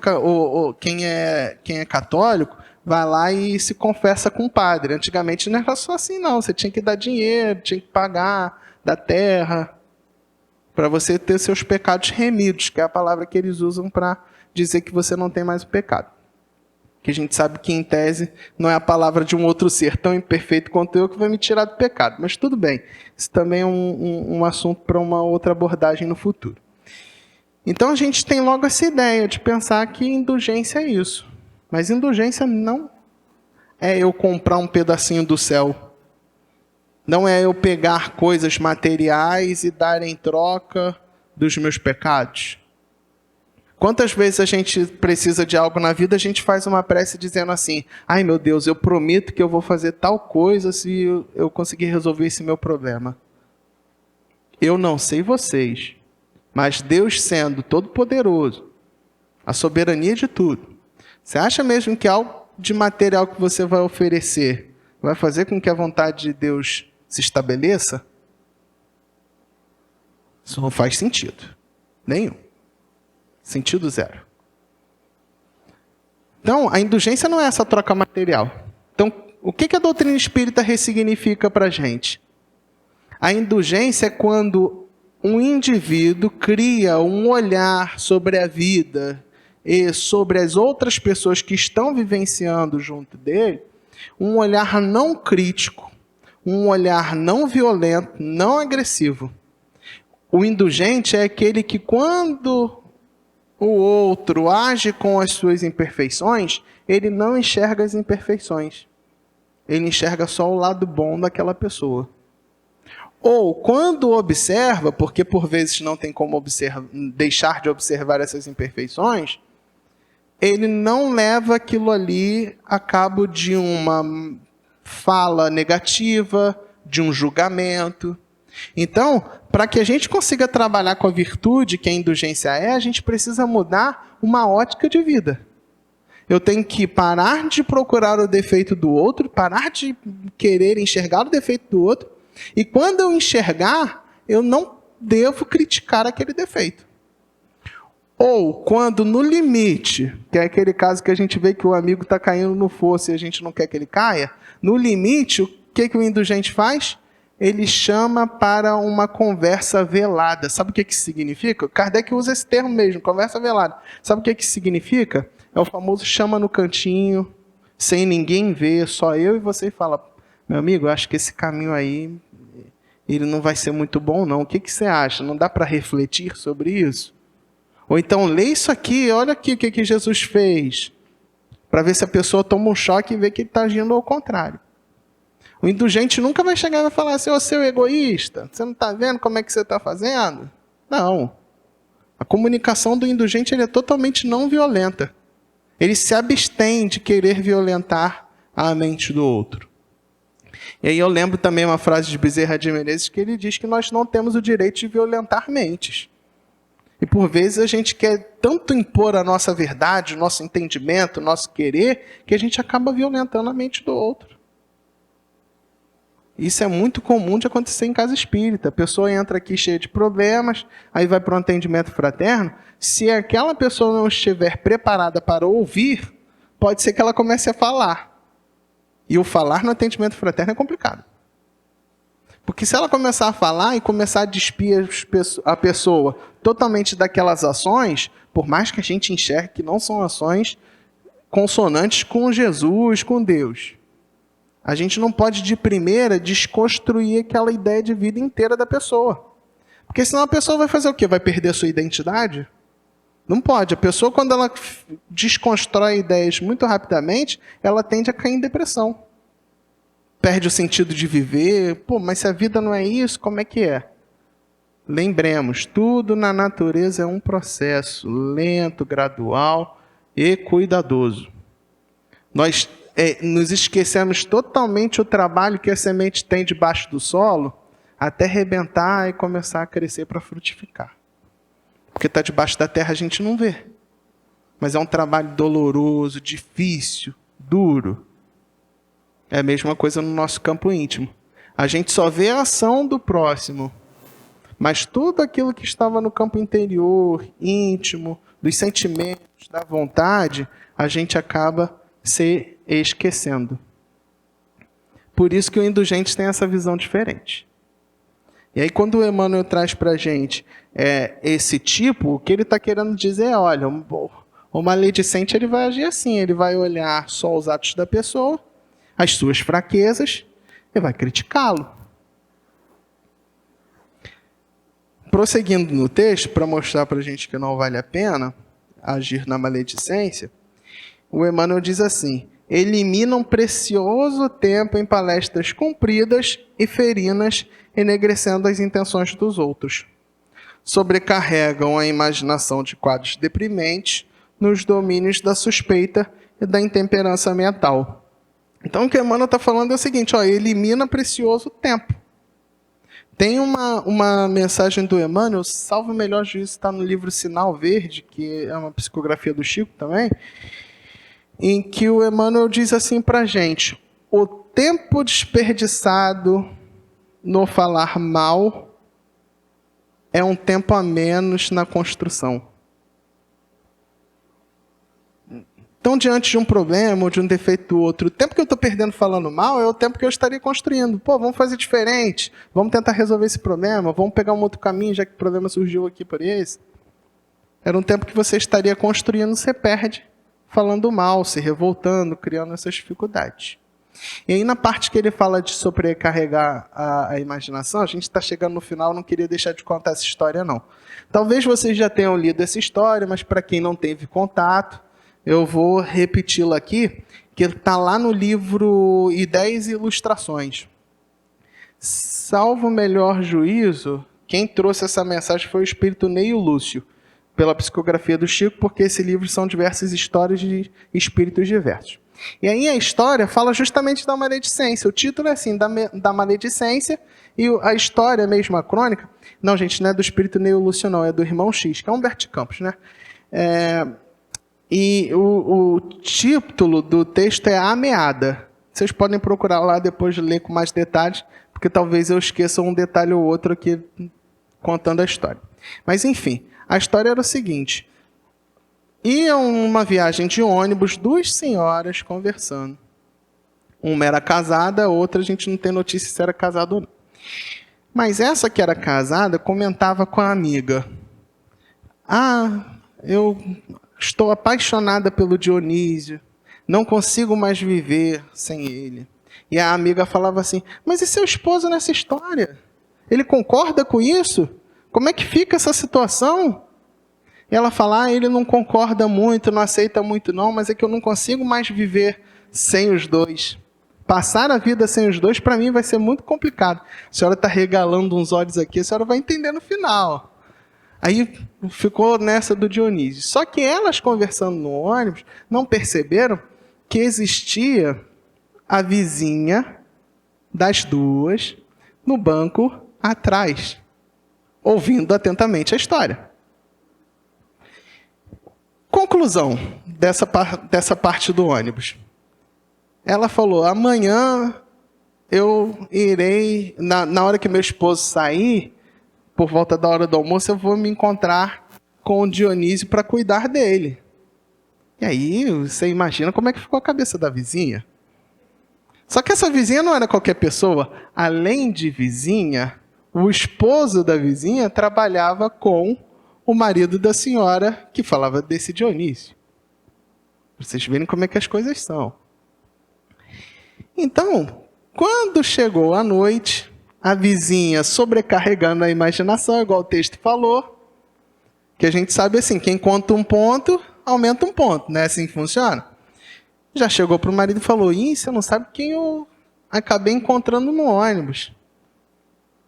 quem é católico vai lá e se confessa com o padre. Antigamente não era só assim, não. Você tinha que dar dinheiro, tinha que pagar da terra, para você ter seus pecados remidos, que é a palavra que eles usam para dizer que você não tem mais o pecado. Que a gente sabe que, em tese, não é a palavra de um outro ser tão imperfeito quanto eu que vai me tirar do pecado. Mas tudo bem, isso também é um assunto para uma outra abordagem no futuro. Então a gente tem logo essa ideia de pensar que indulgência é isso. Mas indulgência não é eu comprar um pedacinho do céu. Não é eu pegar coisas materiais e dar em troca dos meus pecados. Quantas vezes a gente precisa de algo na vida, a gente faz uma prece dizendo assim, ai meu Deus, eu prometo que eu vou fazer tal coisa se eu conseguir resolver esse meu problema. Eu não sei vocês, mas Deus sendo todo-poderoso, a soberania de tudo, você acha mesmo que algo de material que você vai oferecer vai fazer com que a vontade de Deus se estabeleça? Isso não faz sentido. Nenhum. Sentido zero. Então, a indulgência não é essa troca material. Então, o que a doutrina espírita ressignifica para a gente? A indulgência é quando um indivíduo cria um olhar sobre a vida e sobre as outras pessoas que estão vivenciando junto dele, um olhar não crítico, um olhar não violento, não agressivo. O indulgente é aquele que, quando o outro age com as suas imperfeições, ele não enxerga as imperfeições. Ele enxerga só o lado bom daquela pessoa. Ou quando observa, porque por vezes não tem como deixar de observar essas imperfeições, ele não leva aquilo ali a cabo de uma fala negativa, de um julgamento. Então, para que a gente consiga trabalhar com a virtude que a indulgência é, a gente precisa mudar uma ótica de vida. Eu tenho que parar de procurar o defeito do outro, parar de querer enxergar o defeito do outro, e quando eu enxergar, eu não devo criticar aquele defeito. Ou quando no limite, que é aquele caso que a gente vê que o amigo está caindo no fosso e a gente não quer que ele caia, no limite, o que o indulgente faz? Ele chama para uma conversa velada. Sabe o que significa? Kardec usa esse termo mesmo, conversa velada. Sabe o que significa? É o famoso chama no cantinho, sem ninguém ver, só eu e você, e fala: meu amigo, eu acho que esse caminho aí, ele não vai ser muito bom não. O que você acha? Não dá para refletir sobre isso? Ou então, lê isso aqui, olha aqui o que Jesus fez, para ver se a pessoa toma um choque e vê que ele está agindo ao contrário. O indulgente nunca vai chegar e vai falar assim: ô seu egoísta, você não está vendo como é que você está fazendo? Não. A comunicação do indulgente ele é totalmente não violenta. Ele se abstém de querer violentar a mente do outro. E aí eu lembro também uma frase de Bezerra de Menezes que ele diz que nós não temos o direito de violentar mentes. E por vezes a gente quer tanto impor a nossa verdade, o nosso entendimento, o nosso querer, que a gente acaba violentando a mente do outro. Isso é muito comum de acontecer em casa espírita. A pessoa entra aqui cheia de problemas, aí vai para um atendimento fraterno. Se aquela pessoa não estiver preparada para ouvir, pode ser que ela comece a falar. E o falar no atendimento fraterno é complicado. Porque se ela começar a falar e começar a despir a pessoa totalmente daquelas ações, por mais que a gente enxergue que não são ações consonantes com Jesus, com Deus, a gente não pode de primeira desconstruir aquela ideia de vida inteira da pessoa. Porque senão a pessoa vai fazer o quê? Vai perder a sua identidade? Não pode. A pessoa, quando ela desconstrói ideias muito rapidamente, ela tende a cair em depressão. Perde o sentido de viver. Pô, mas se a vida não é isso, como é que é? Lembremos, tudo na natureza é um processo lento, gradual e cuidadoso. Nós nos esquecemos totalmente o trabalho que a semente tem debaixo do solo até rebentar e começar a crescer para frutificar. Porque está debaixo da terra a gente não vê. Mas é um trabalho doloroso, difícil, duro. É a mesma coisa no nosso campo íntimo. A gente só vê a ação do próximo. Mas tudo aquilo que estava no campo interior, íntimo, dos sentimentos, da vontade, a gente acaba se esquecendo. Por isso que o indulgente tem essa visão diferente. E aí quando o Emmanuel traz para a gente esse tipo, o que ele está querendo dizer é: olha, o maledicente ele vai agir assim, ele vai olhar só os atos da pessoa, as suas fraquezas, e vai criticá-lo. Prosseguindo no texto, para mostrar para a gente que não vale a pena agir na maledicência, o Emmanuel diz assim: eliminam precioso tempo em palestras compridas e ferinas, enegrecendo as intenções dos outros. Sobrecarregam a imaginação de quadros deprimentes nos domínios da suspeita e da intemperança mental. Então o que Emmanuel está falando é o seguinte: elimina precioso tempo. Tem uma mensagem do Emmanuel, salvo o melhor juízo, está no livro Sinal Verde, que é uma psicografia do Chico também, em que o Emmanuel diz assim para a gente: o tempo desperdiçado no falar mal é um tempo a menos na construção. Então, diante de um problema ou de um defeito do outro, o tempo que eu estou perdendo falando mal é o tempo que eu estaria construindo. Pô, vamos fazer diferente, vamos tentar resolver esse problema, vamos pegar um outro caminho, já que o problema surgiu aqui por esse. Era um tempo que você estaria construindo, você perde falando mal, se revoltando, criando essas dificuldades. E aí na parte que ele fala de sobrecarregar a imaginação, a gente está chegando no final, não queria deixar de contar essa história não. Talvez vocês já tenham lido essa história, mas para quem não teve contato, eu vou repeti-la aqui, que está lá no livro Ideias e Ilustrações. Salvo o melhor juízo, quem trouxe essa mensagem foi o espírito Neio Lúcio, pela psicografia do Chico, porque esse livro são diversas histórias de espíritos diversos. E aí a história fala justamente da maledicência. O título é assim, da maledicência, e a história mesmo, a crônica... Não, gente, não é do espírito Neio Lúcio, não, é do irmão X, que é Humberto de Campos, né? E o título do texto é A Meada. Vocês podem procurar lá depois de ler com mais detalhes, porque talvez eu esqueça um detalhe ou outro aqui contando a história. Mas, enfim, a história era o seguinte. Iam uma viagem de ônibus, duas senhoras conversando. Uma era casada, a outra a gente não tem notícia se era casada ou não. Mas essa que era casada comentava com a amiga. Eu estou apaixonada pelo Dionísio. Não consigo mais viver sem ele. E a amiga falava assim, mas e seu esposo nessa história? Ele concorda com isso? Como é que fica essa situação? E ela fala, ele não concorda muito, não aceita muito não, mas é que eu não consigo mais viver sem os dois. Passar a vida sem os dois, para mim, vai ser muito complicado. A senhora está regalando uns olhos aqui, a senhora vai entender no final. Aí ficou nessa do Dionísio. Só que elas, conversando no ônibus, não perceberam que existia a vizinha das duas no banco atrás, ouvindo atentamente a história. Conclusão dessa parte do ônibus. Ela falou, amanhã eu irei, na hora que meu esposo sair, por volta da hora do almoço, eu vou me encontrar com o Dionísio para cuidar dele. E aí, você imagina como é que ficou a cabeça da vizinha. Só que essa vizinha não era qualquer pessoa. Além de vizinha, o esposo da vizinha trabalhava com o marido da senhora que falava desse Dionísio. Pra vocês verem como é que as coisas são. Então, quando chegou a noite, a vizinha sobrecarregando a imaginação, igual o texto falou, que a gente sabe assim, quem conta um ponto, aumenta um ponto, não é assim que funciona? Já chegou para o marido e falou, você não sabe quem eu acabei encontrando no ônibus.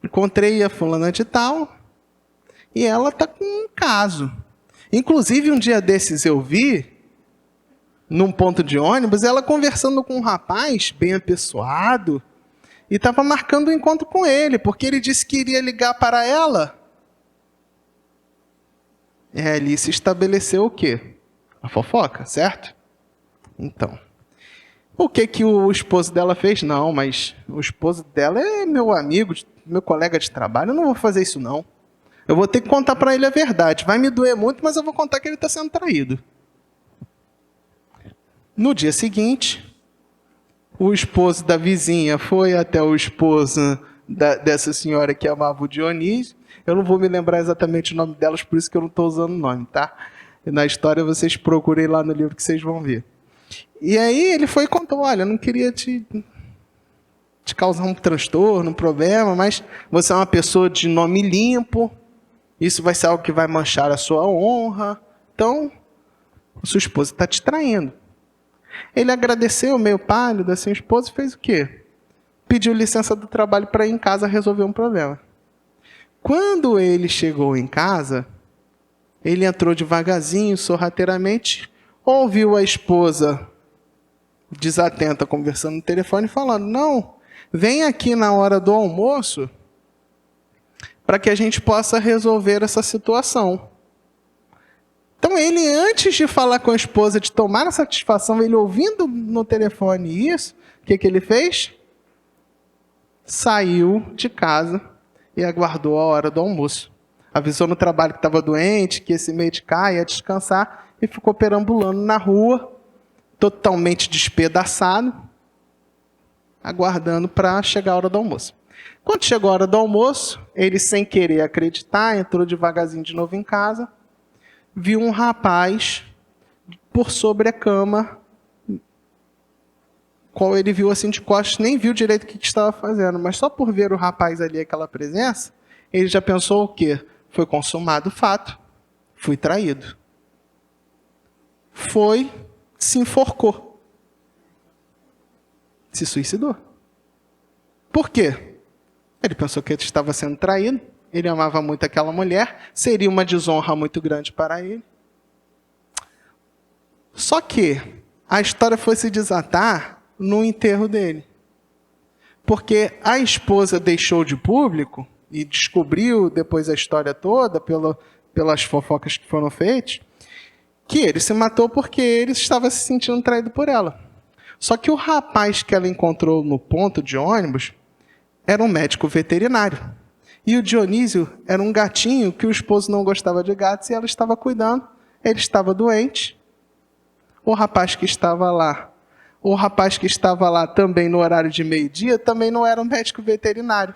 Encontrei a fulana de tal, e ela está com um caso. Inclusive, um dia desses eu vi, num ponto de ônibus, ela conversando com um rapaz bem apessoado, e estava marcando um encontro com ele, porque ele disse que iria ligar para ela. Ali se estabeleceu o quê? A fofoca, certo? Então, o que o esposo dela fez? Não, mas o esposo dela é meu amigo, meu colega de trabalho, eu não vou fazer isso não. Eu vou ter que contar para ele a verdade. Vai me doer muito, mas eu vou contar que ele está sendo traído. No dia seguinte, o esposo da vizinha foi até o esposo dessa senhora que amava o Dionísio. Eu não vou me lembrar exatamente o nome delas, por isso que eu não estou usando o nome, tá? E na história vocês procurem lá no livro que vocês vão ver. E aí ele foi e contou, olha, eu não queria te causar um transtorno, um problema, mas você é uma pessoa de nome limpo, isso vai ser algo que vai manchar a sua honra, então, a sua esposa está te traindo. Ele agradeceu, meio pálido, assim, a esposa fez o quê? Pediu licença do trabalho para ir em casa resolver um problema. Quando ele chegou em casa, ele entrou devagarzinho, sorrateiramente, ouviu a esposa desatenta conversando no telefone, falando, não, vem aqui na hora do almoço para que a gente possa resolver essa situação. Então ele, antes de falar com a esposa, de tomar a satisfação, ele ouvindo no telefone isso, o que ele fez? Saiu de casa e aguardou a hora do almoço. Avisou no trabalho que estava doente, que esse medicar ia descansar, e ficou perambulando na rua, totalmente despedaçado, aguardando para chegar a hora do almoço. Quando chegou a hora do almoço, ele, sem querer acreditar, entrou devagarzinho de novo em casa, viu um rapaz por sobre a cama, qual ele viu assim de costas, nem viu direito o que estava fazendo, mas só por ver o rapaz ali, aquela presença, ele já pensou o quê? Foi consumado o fato, fui traído. Foi, se enforcou. Se suicidou. Por quê? Ele pensou que ele estava sendo traído, ele amava muito aquela mulher, seria uma desonra muito grande para ele. Só que a história foi se desatar no enterro dele. Porque a esposa deixou de público e descobriu depois a história toda, pelas fofocas que foram feitas, que ele se matou porque ele estava se sentindo traído por ela. Só que o rapaz que ela encontrou no ponto de ônibus era um médico veterinário. E o Dionísio era um gatinho que o esposo não gostava de gatos e ela estava cuidando. Ele estava doente. O rapaz que estava lá também no horário de meio-dia, também não era um médico veterinário.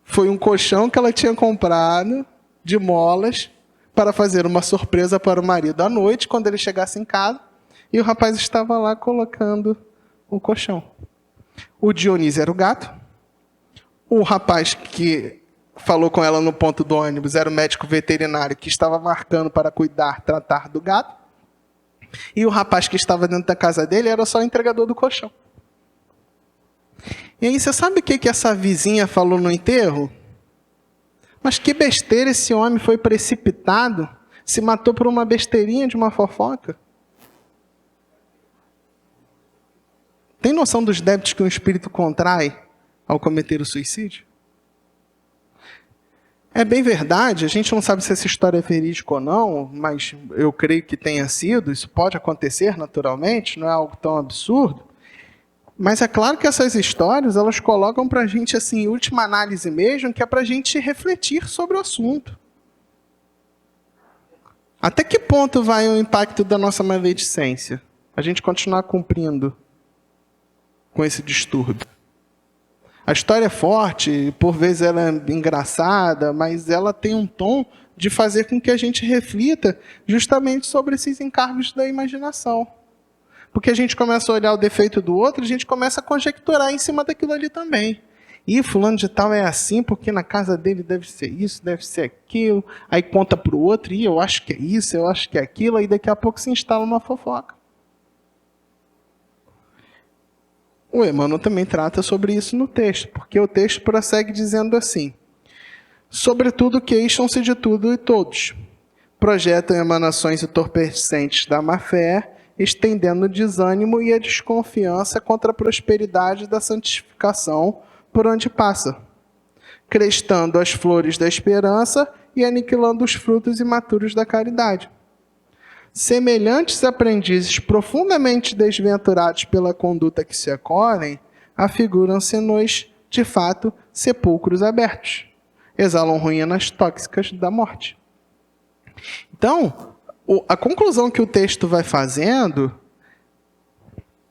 Foi um colchão que ela tinha comprado de molas para fazer uma surpresa para o marido à noite, quando ele chegasse em casa, e o rapaz estava lá colocando o colchão. O Dionísio era o gato. O rapaz que falou com ela no ponto do ônibus era o médico veterinário que estava marcando para tratar do gato. E o rapaz que estava dentro da casa dele era só o entregador do colchão. E aí, você sabe o que essa vizinha falou no enterro? Mas que besteira, esse homem foi precipitado, se matou por uma besteirinha de uma fofoca. Tem noção dos débitos que um espírito contrai ao cometer o suicídio? É bem verdade, a gente não sabe se essa história é verídica ou não, mas eu creio que tenha sido, isso pode acontecer naturalmente, não é algo tão absurdo. Mas é claro que essas histórias, elas colocam para a gente, assim, em última análise mesmo, que é para a gente refletir sobre o assunto. Até que ponto vai o impacto da nossa maledicência? A gente continuar cumprindo com esse distúrbio. A história é forte, por vezes ela é engraçada, mas ela tem um tom de fazer com que a gente reflita justamente sobre esses encargos da imaginação. Porque a gente começa a olhar o defeito do outro, a gente começa a conjecturar em cima daquilo ali também. E fulano de tal é assim, porque na casa dele deve ser isso, deve ser aquilo. Aí conta para o outro, e eu acho que é isso, eu acho que é aquilo, aí daqui a pouco se instala uma fofoca. O Emmanuel também trata sobre isso no texto, porque o texto prossegue dizendo assim: sobretudo queixam-se de tudo e todos, projetam emanações entorpecentes da má-fé, estendendo o desânimo e a desconfiança contra a prosperidade da santificação por onde passa, crestando as flores da esperança e aniquilando os frutos imaturos da caridade. Semelhantes aprendizes profundamente desventurados pela conduta que se acolhem, afiguram-se-nos, de fato, sepulcros abertos. Exalam ruínas tóxicas da morte. Então, a conclusão que o texto vai fazendo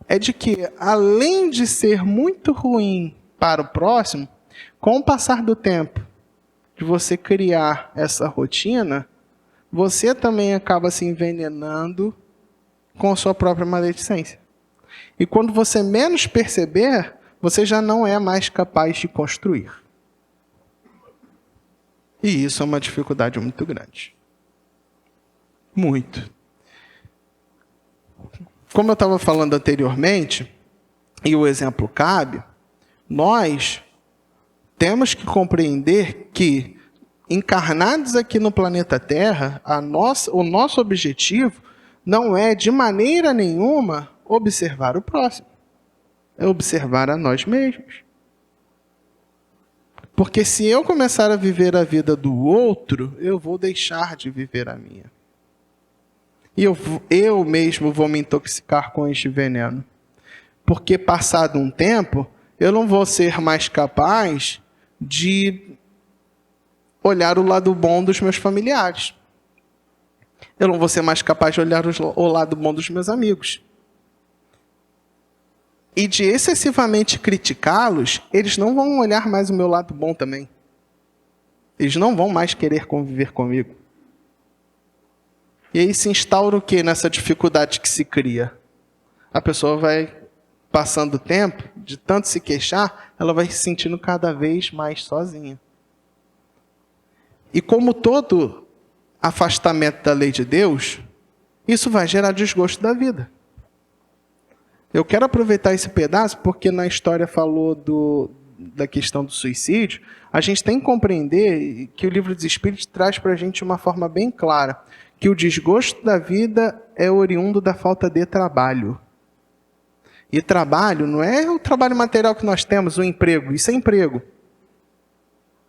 é de que, além de ser muito ruim para o próximo, com o passar do tempo, de você criar essa rotina, você também acaba se envenenando com a sua própria maledicência. E quando você menos perceber, você já não é mais capaz de construir. E isso é uma dificuldade muito grande. Muito. Como eu estava falando anteriormente, e o exemplo cabe, nós temos que compreender que, encarnados aqui no planeta Terra, o nosso objetivo não é, de maneira nenhuma, observar o próximo. É observar a nós mesmos. Porque se eu começar a viver a vida do outro, eu vou deixar de viver a minha. E eu mesmo vou me intoxicar com este veneno. Porque, passado um tempo, eu não vou ser mais capaz de olhar o lado bom dos meus familiares. Eu não vou ser mais capaz de olhar o lado bom dos meus amigos. E de excessivamente criticá-los, eles não vão olhar mais o meu lado bom também. Eles não vão mais querer conviver comigo. E aí se instaura o que nessa dificuldade que se cria? A pessoa vai passando o tempo, de tanto se queixar, ela vai se sentindo cada vez mais sozinha. E como todo afastamento da lei de Deus, isso vai gerar desgosto da vida. Eu quero aproveitar esse pedaço porque na história falou da questão do suicídio, a gente tem que compreender que o Livro dos Espíritos traz para a gente uma forma bem clara, que o desgosto da vida é oriundo da falta de trabalho. E trabalho não é o trabalho material que nós temos, o emprego, isso é emprego.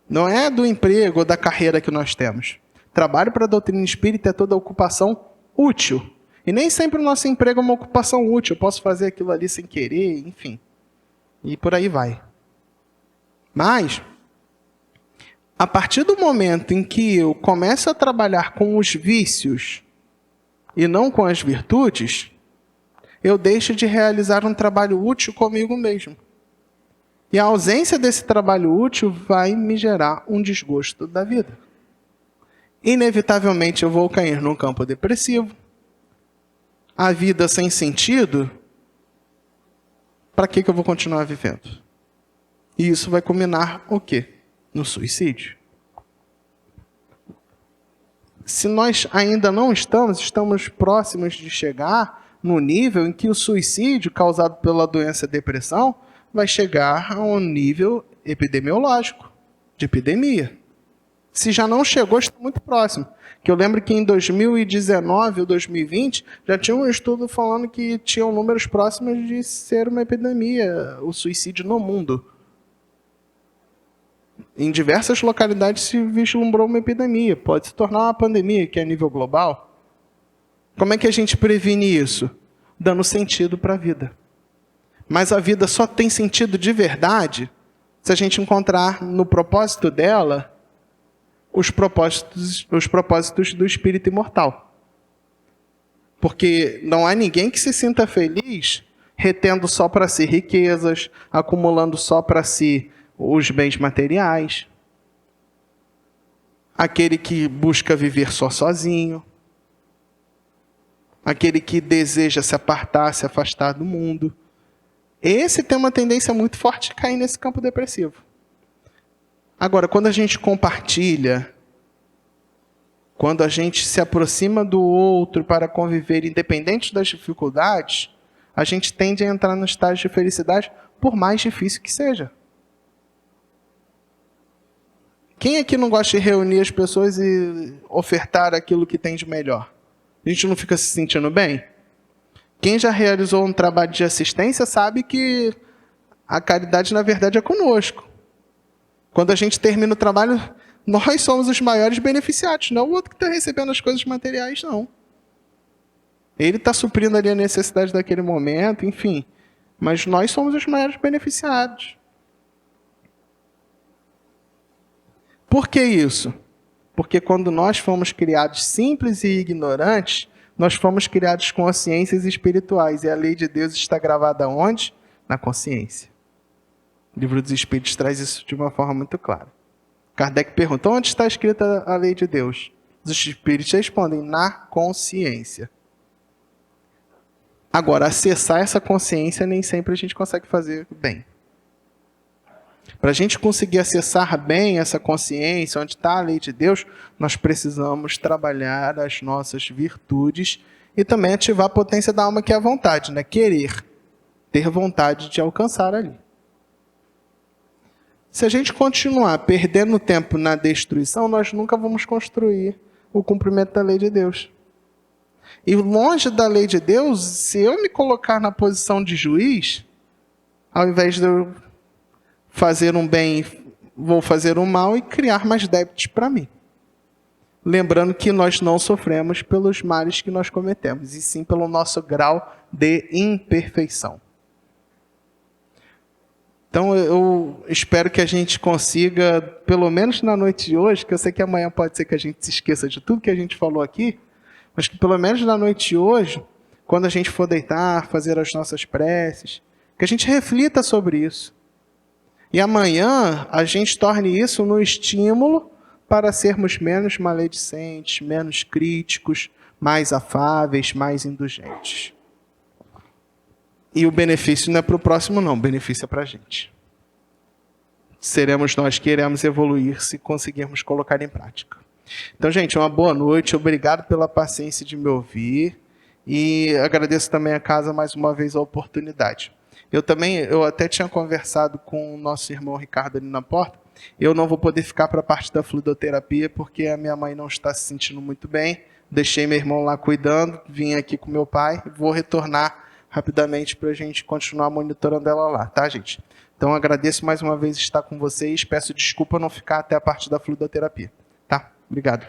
Não é do emprego ou da carreira que nós temos. Trabalho para a doutrina espírita é toda ocupação útil. E nem sempre o nosso emprego é uma ocupação útil. Eu posso fazer aquilo ali sem querer, enfim. E por aí vai. Mas, a partir do momento em que eu começo a trabalhar com os vícios e não com as virtudes, eu deixo de realizar um trabalho útil comigo mesmo. E a ausência desse trabalho útil vai me gerar um desgosto da vida. Inevitavelmente eu vou cair num campo depressivo. A vida sem sentido, para que eu vou continuar vivendo? E isso vai culminar o quê? No suicídio. Se nós ainda não estamos próximos de chegar no nível em que o suicídio causado pela doença depressão vai chegar a um nível epidemiológico, de epidemia. Se já não chegou, está muito próximo. Que eu lembro que em 2019 ou 2020, já tinha um estudo falando que tinham números próximos de ser uma epidemia, o suicídio no mundo. Em diversas localidades se vislumbrou uma epidemia. Pode se tornar uma pandemia, que é a nível global. Como é que a gente previne isso? Dando sentido para a vida. Mas a vida só tem sentido de verdade se a gente encontrar no propósito dela os propósitos do espírito imortal. Porque não há ninguém que se sinta feliz retendo só para si riquezas, acumulando só para si os bens materiais. Aquele que busca viver só sozinho. Aquele que deseja se apartar, se afastar do mundo. Esse tem uma tendência muito forte de cair nesse campo depressivo. Agora, quando a gente compartilha, quando a gente se aproxima do outro para conviver independente das dificuldades, a gente tende a entrar no estágio de felicidade, por mais difícil que seja. Quem aqui não gosta de reunir as pessoas e ofertar aquilo que tem de melhor? A gente não fica se sentindo bem? Quem já realizou um trabalho de assistência sabe que a caridade, na verdade, é conosco. Quando a gente termina o trabalho, nós somos os maiores beneficiados, não o outro que está recebendo as coisas materiais, não. Ele está suprindo ali a necessidade daquele momento, enfim. Mas nós somos os maiores beneficiados. Por que isso? Porque quando nós fomos criados simples e ignorantes, nós fomos criados consciências espirituais. E a lei de Deus está gravada onde? Na consciência. O Livro dos Espíritos traz isso de uma forma muito clara. Kardec perguntou, onde está escrita a lei de Deus? Os Espíritos respondem, na consciência. Agora, acessar essa consciência nem sempre a gente consegue fazer bem. Para a gente conseguir acessar bem essa consciência, onde está a lei de Deus, nós precisamos trabalhar as nossas virtudes e também ativar a potência da alma, que é a vontade, né? Querer, ter vontade de alcançar ali. Se a gente continuar perdendo tempo na destruição, nós nunca vamos construir o cumprimento da lei de Deus. E longe da lei de Deus, se eu me colocar na posição de juiz, ao invés de eu fazer um bem, vou fazer um mal e criar mais débitos para mim. Lembrando que nós não sofremos pelos males que nós cometemos, e sim pelo nosso grau de imperfeição. Então eu espero que a gente consiga, pelo menos na noite de hoje, que eu sei que amanhã pode ser que a gente se esqueça de tudo que a gente falou aqui, mas que pelo menos na noite de hoje, quando a gente for deitar, fazer as nossas preces, que a gente reflita sobre isso. E amanhã a gente torne isso no estímulo para sermos menos maledicentes, menos críticos, mais afáveis, mais indulgentes. E o benefício não é para o próximo, não. O benefício é para a gente. Seremos nós que iremos evoluir se conseguirmos colocar em prática. Então, gente, uma boa noite. Obrigado pela paciência de me ouvir. E agradeço também a casa mais uma vez a oportunidade. Eu até tinha conversado com o nosso irmão Ricardo ali na porta. Eu não vou poder ficar para a parte da fluidoterapia porque a minha mãe não está se sentindo muito bem. Deixei meu irmão lá cuidando, vim aqui com meu pai, vou retornar rapidamente para a gente continuar monitorando ela lá, tá, gente? Então, agradeço mais uma vez estar com vocês, peço desculpa não ficar até a parte da fluidoterapia, tá? Obrigado.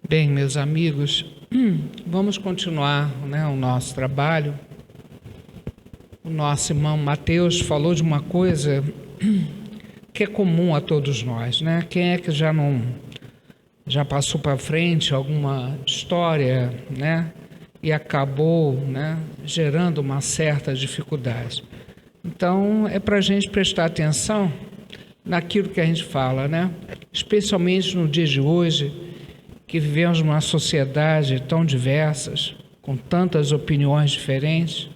Bem, meus amigos, vamos continuar, né, o nosso trabalho. O nosso irmão Mateus falou de uma coisa que é comum a todos nós, né? Quem é que já passou para frente alguma história, né? E acabou, né, gerando uma certa dificuldade. Então, é para a gente prestar atenção naquilo que a gente fala, né? Especialmente no dia de hoje, que vivemos numa sociedade tão diversas, com tantas opiniões diferentes.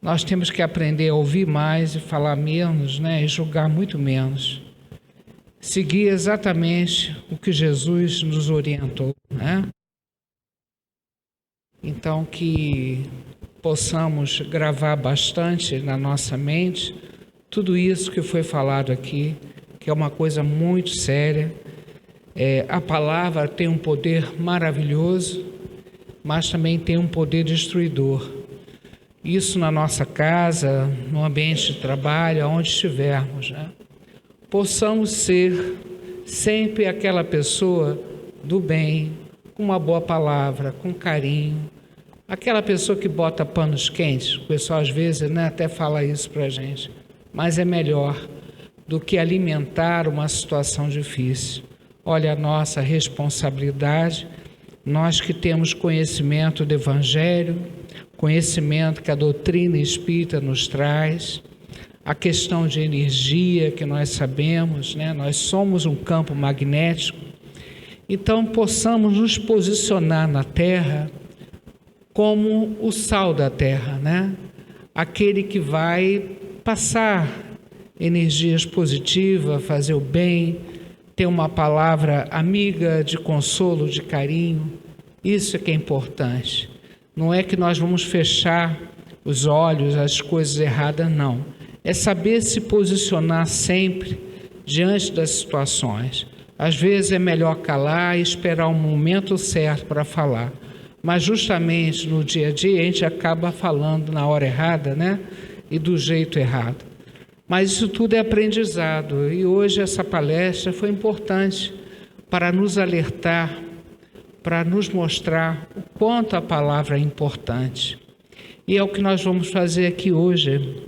Nós temos que aprender a ouvir mais e falar menos, né? E julgar muito menos. Seguir exatamente o que Jesus nos orientou, né? Então, que possamos gravar bastante na nossa mente tudo isso que foi falado aqui, que é uma coisa muito séria. A palavra tem um poder maravilhoso, mas também tem um poder destruidor. Isso na nossa casa, no ambiente de trabalho, aonde estivermos, né? Possamos ser sempre aquela pessoa do bem, com uma boa palavra, com carinho. Aquela pessoa que bota panos quentes, o pessoal às vezes, né, até fala isso para a gente, mas é melhor do que alimentar uma situação difícil. Olha a nossa responsabilidade, nós que temos conhecimento do Evangelho, conhecimento que a doutrina espírita nos traz, a questão de energia que nós sabemos, né? Nós somos um campo magnético, então possamos nos posicionar na Terra como o sal da Terra, né? Aquele que vai passar energias positivas, fazer o bem, ter uma palavra amiga de consolo, de carinho. Isso é que é importante. Não é que nós vamos fechar os olhos às coisas erradas, não. É saber se posicionar sempre diante das situações. Às vezes é melhor calar e esperar o momento certo para falar. Mas justamente no dia a dia a gente acaba falando na hora errada, né? E do jeito errado. Mas isso tudo é aprendizado. E hoje essa palestra foi importante para nos alertar, para nos mostrar o quanto a palavra é importante. E é o que nós vamos fazer aqui hoje.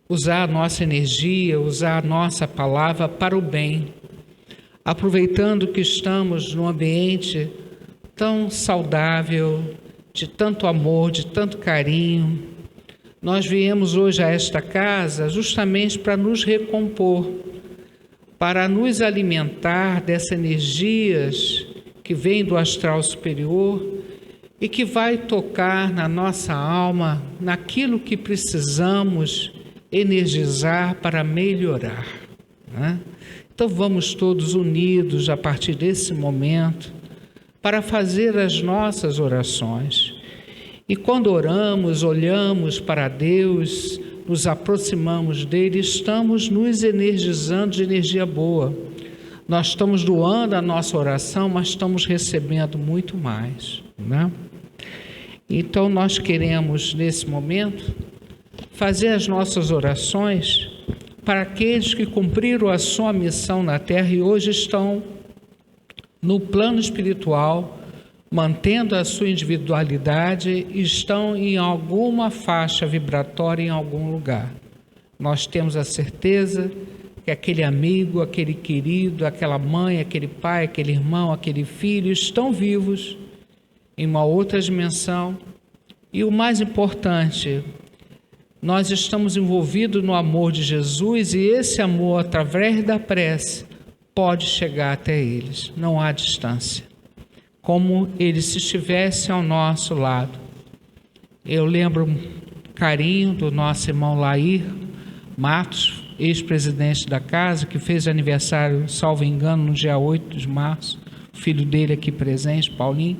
Usar a nossa energia, usar a nossa palavra para o bem. Aproveitando que estamos num ambiente tão saudável, de tanto amor, de tanto carinho. Nós viemos hoje a esta casa justamente para nos recompor, para nos alimentar dessas energias que vêm do astral superior e que vai tocar na nossa alma, naquilo que precisamos energizar para melhorar, né? Então vamos todos unidos a partir desse momento para fazer as nossas orações. E quando oramos, olhamos para Deus, nos aproximamos dele, estamos nos energizando de energia boa. Nós estamos doando a nossa oração, mas estamos recebendo muito mais, né? Então nós queremos, nesse momento, fazer as nossas orações para aqueles que cumpriram a sua missão na Terra e hoje estão no plano espiritual, mantendo a sua individualidade e estão em alguma faixa vibratória em algum lugar. Nós temos a certeza que aquele amigo, aquele querido, aquela mãe, aquele pai, aquele irmão, aquele filho estão vivos em uma outra dimensão. E o mais importante, nós estamos envolvidos no amor de Jesus e esse amor, através da prece, pode chegar até eles, não há distância. Como eles se estivessem ao nosso lado. Eu lembro carinho do nosso irmão Lair Matos, ex-presidente da casa, que fez aniversário, salvo engano, no dia 8 de março, o filho dele aqui presente, Paulinho.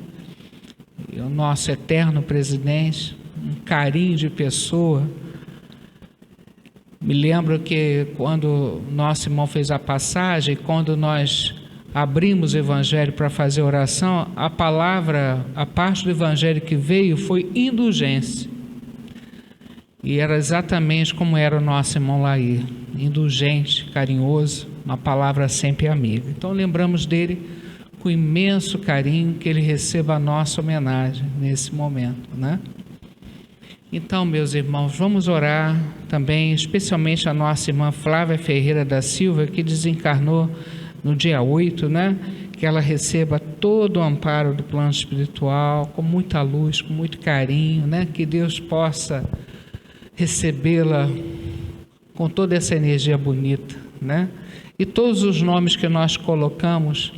o nosso eterno presidente, um carinho de pessoa. Me lembro que quando nosso irmão fez a passagem, quando nós abrimos o Evangelho para fazer oração, a parte do Evangelho que veio foi indulgência. E era exatamente como era o nosso irmão Laí, indulgente, carinhoso, uma palavra sempre amiga. Então lembramos dele com imenso carinho, que ele receba a nossa homenagem nesse momento, né? Então, meus irmãos, vamos orar também, especialmente a nossa irmã Flávia Ferreira da Silva, que desencarnou no dia 8, né? Que ela receba todo o amparo do plano espiritual, com muita luz, com muito carinho, né? Que Deus possa recebê-la com toda essa energia bonita, né? E todos os nomes que nós colocamos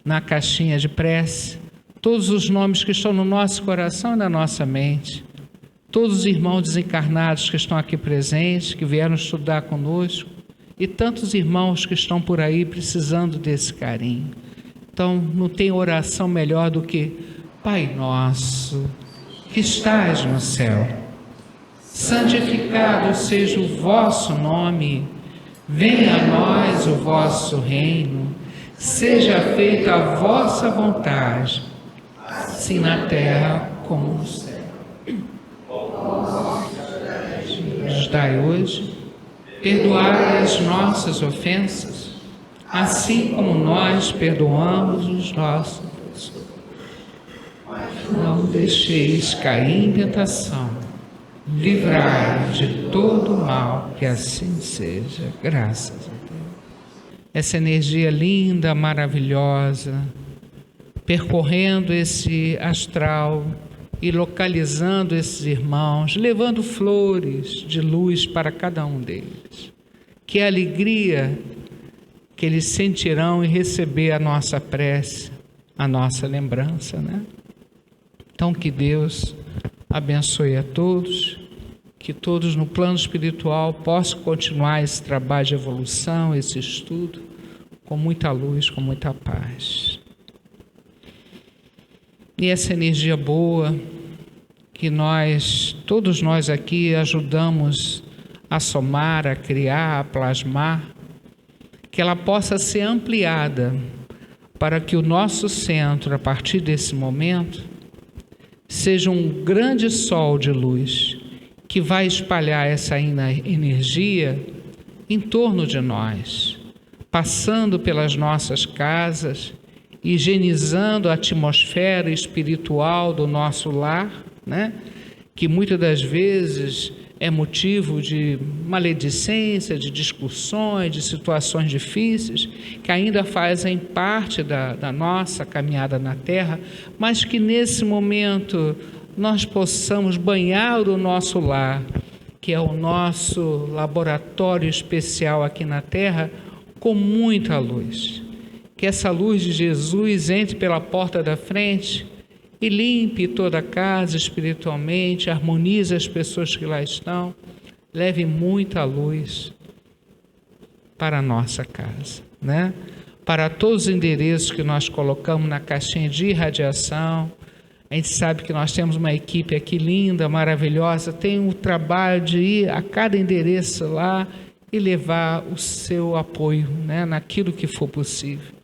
na caixinha de prece, todos os nomes que estão no nosso coração e na nossa mente, todos os irmãos desencarnados que estão aqui presentes, que vieram estudar conosco, e tantos irmãos que estão por aí precisando desse carinho. Então, não tem oração melhor do que: Pai nosso, que estais no céu, santificado seja o vosso nome, venha a nós o vosso reino, seja feita a vossa vontade, assim na terra como no céu. Nos dai hoje, perdoai as nossas ofensas, assim como nós perdoamos os nossos. Não deixeis cair em tentação, livrai de todo mal, que assim seja. Graças a Deus. Essa energia linda, maravilhosa, percorrendo esse astral e localizando esses irmãos, levando flores de luz para cada um deles. Que alegria que eles sentirão em receber a nossa prece, a nossa lembrança, né? Então, que Deus abençoe a todos, que todos no plano espiritual possam continuar esse trabalho de evolução, esse estudo, com muita luz, com muita paz. E essa energia boa que todos nós aqui ajudamos a somar, a criar, a plasmar, que ela possa ser ampliada para que o nosso centro, a partir desse momento, seja um grande sol de luz que vai espalhar essa energia em torno de nós, passando pelas nossas casas, higienizando a atmosfera espiritual do nosso lar, né? Que muitas das vezes é motivo de maledicência, de discussões, de situações difíceis, que ainda fazem parte da nossa caminhada na Terra, mas que nesse momento nós possamos banhar o nosso lar, que é o nosso laboratório especial aqui na Terra, com muita luz. Que essa luz de Jesus entre pela porta da frente e limpe toda a casa espiritualmente, harmonize as pessoas que lá estão, leve muita luz para a nossa casa, né? Para todos os endereços que nós colocamos na caixinha de irradiação. A gente sabe que nós temos uma equipe aqui linda, maravilhosa, tem o trabalho de ir a cada endereço lá e levar o seu apoio, né, naquilo que for possível.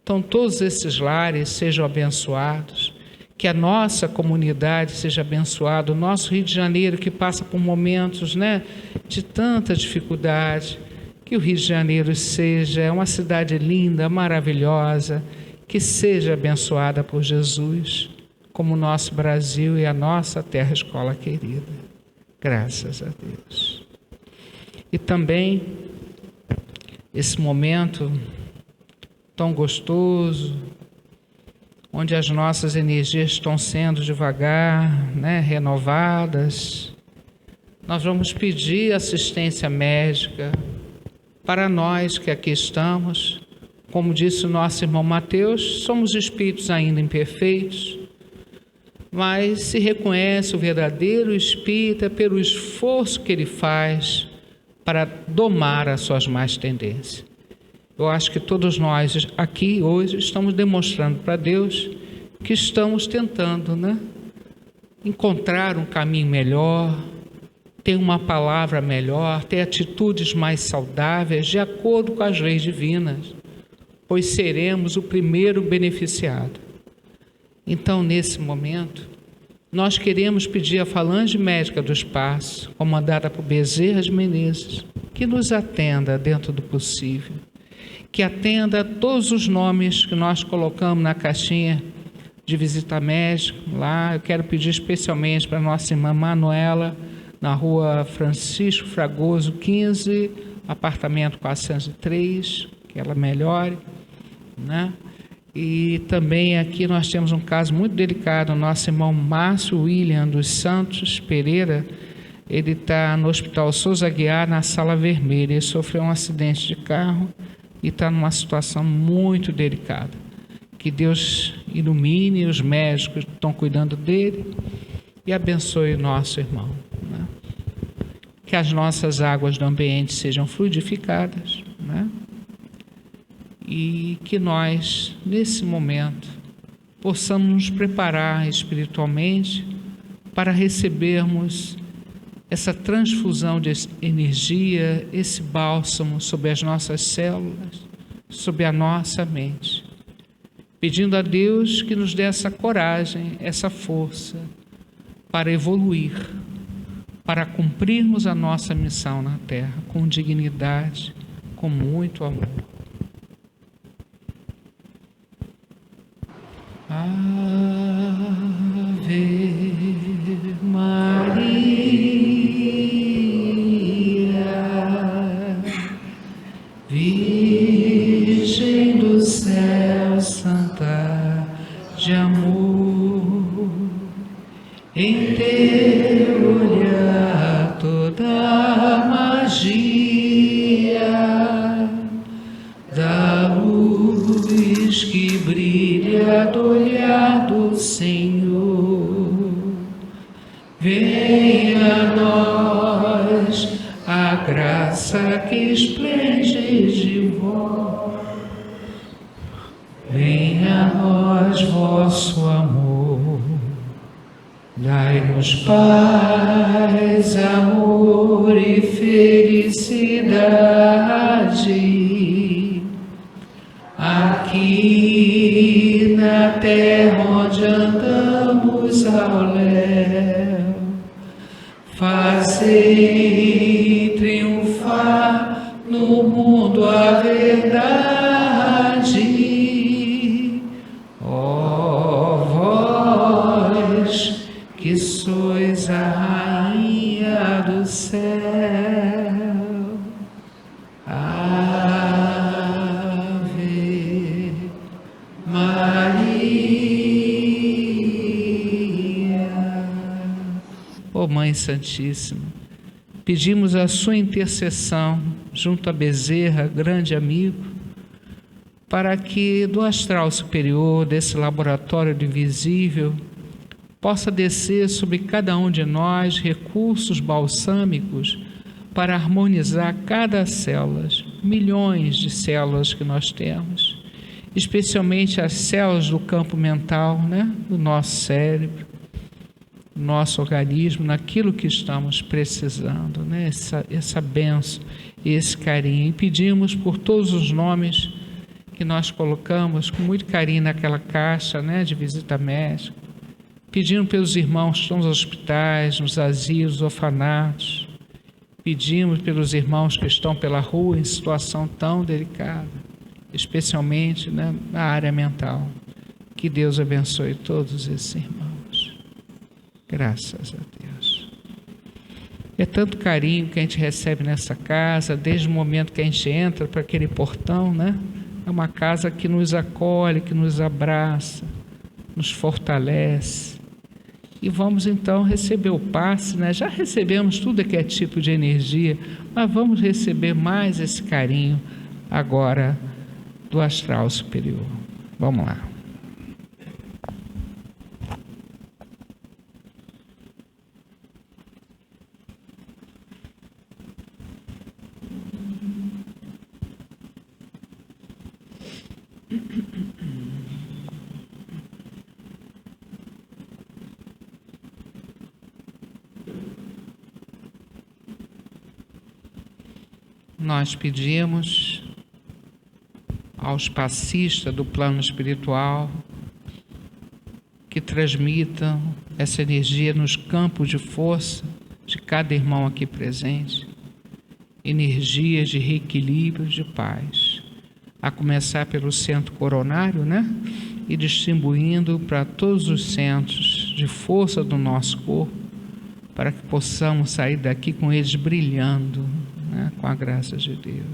Então, todos esses lares sejam abençoados, que a nossa comunidade seja abençoada, o nosso Rio de Janeiro, que passa por momentos, né, de tanta dificuldade, que o Rio de Janeiro seja uma cidade linda, maravilhosa, que seja abençoada por Jesus, como o nosso Brasil e a nossa terra escola querida. Graças a Deus. E também esse momento tão gostoso, onde as nossas energias estão sendo devagar, né, renovadas, nós vamos pedir assistência médica para nós que aqui estamos. Como disse o nosso irmão Mateus, somos espíritos ainda imperfeitos, mas se reconhece o verdadeiro espírita pelo esforço que ele faz para domar as suas más tendências. Eu acho que todos nós aqui hoje estamos demonstrando para Deus que estamos tentando, né, encontrar um caminho melhor, ter uma palavra melhor, ter atitudes mais saudáveis de acordo com as leis divinas, pois seremos o primeiro beneficiado. Então, nesse momento, nós queremos pedir à Falange Médica do Espaço, comandada por Bezerra de Menezes, que nos atenda dentro do possível, que atenda a todos os nomes que nós colocamos na caixinha de visita médica. Lá eu quero pedir especialmente para a nossa irmã Manuela, na rua Francisco Fragoso 15, apartamento 403, que ela melhore, né? E também aqui nós temos um caso muito delicado, o nosso irmão Márcio William dos Santos Pereira. Ele está no Hospital Souza Aguiar, na Sala Vermelha. Ele sofreu um acidente de carro e está numa situação muito delicada. Que Deus ilumine os médicos que estão cuidando dele e abençoe o nosso irmão, né? Que as nossas águas do ambiente sejam fluidificadas, né? E que nós, nesse momento, possamos nos preparar espiritualmente para recebermos essa transfusão de energia, esse bálsamo sobre as nossas células, sobre a nossa mente, pedindo a Deus que nos dê essa coragem, essa força para evoluir, para cumprirmos a nossa missão na Terra com dignidade, com muito amor. Ave Maria, Virgem do céu, Santa de amor, em teu olhar toda a magia da luz que brilha do olhar do Senhor. Venha a nós a graça que esplende de vós. Venha a nós vosso amor. Dai-nos paz, amor e felicidade. Aqui na terra onde andamos ao léu, fazei triunfar no mundo a verdade. Ó vós que sois a rainha do céu, Mãe Santíssima, pedimos a sua intercessão junto a Bezerra, grande amigo, para que do astral superior, desse laboratório do invisível, possa descer sobre cada um de nós recursos balsâmicos para harmonizar cada célula, milhões de células que nós temos, especialmente as células do campo mental, né, do nosso cérebro, nosso organismo, naquilo que estamos precisando, né? Essa bênção, esse carinho. E pedimos por todos os nomes que nós colocamos com muito carinho naquela caixa, né, de visita médica, pedindo pelos irmãos que estão nos hospitais, nos asilos, orfanatos, pedimos pelos irmãos que estão pela rua em situação tão delicada, especialmente, né, na área mental. Que Deus abençoe todos esses irmãos. Graças a Deus. É tanto carinho que a gente recebe nessa casa, desde o momento que a gente entra para aquele portão, né? É uma casa que nos acolhe, que nos abraça, nos fortalece. E vamos então receber o passe, né? Já recebemos tudo que é tipo de energia, mas vamos receber mais esse carinho agora do astral superior. Vamos lá. nós pedimos aos passistas do plano espiritual que transmitam essa energia nos campos de força de cada irmão aqui presente, energias de reequilíbrio, de paz, a começar pelo centro coronário, né? E distribuindo para todos os centros de força do nosso corpo, para que possamos sair daqui com eles brilhando, né? Com a graça de Deus.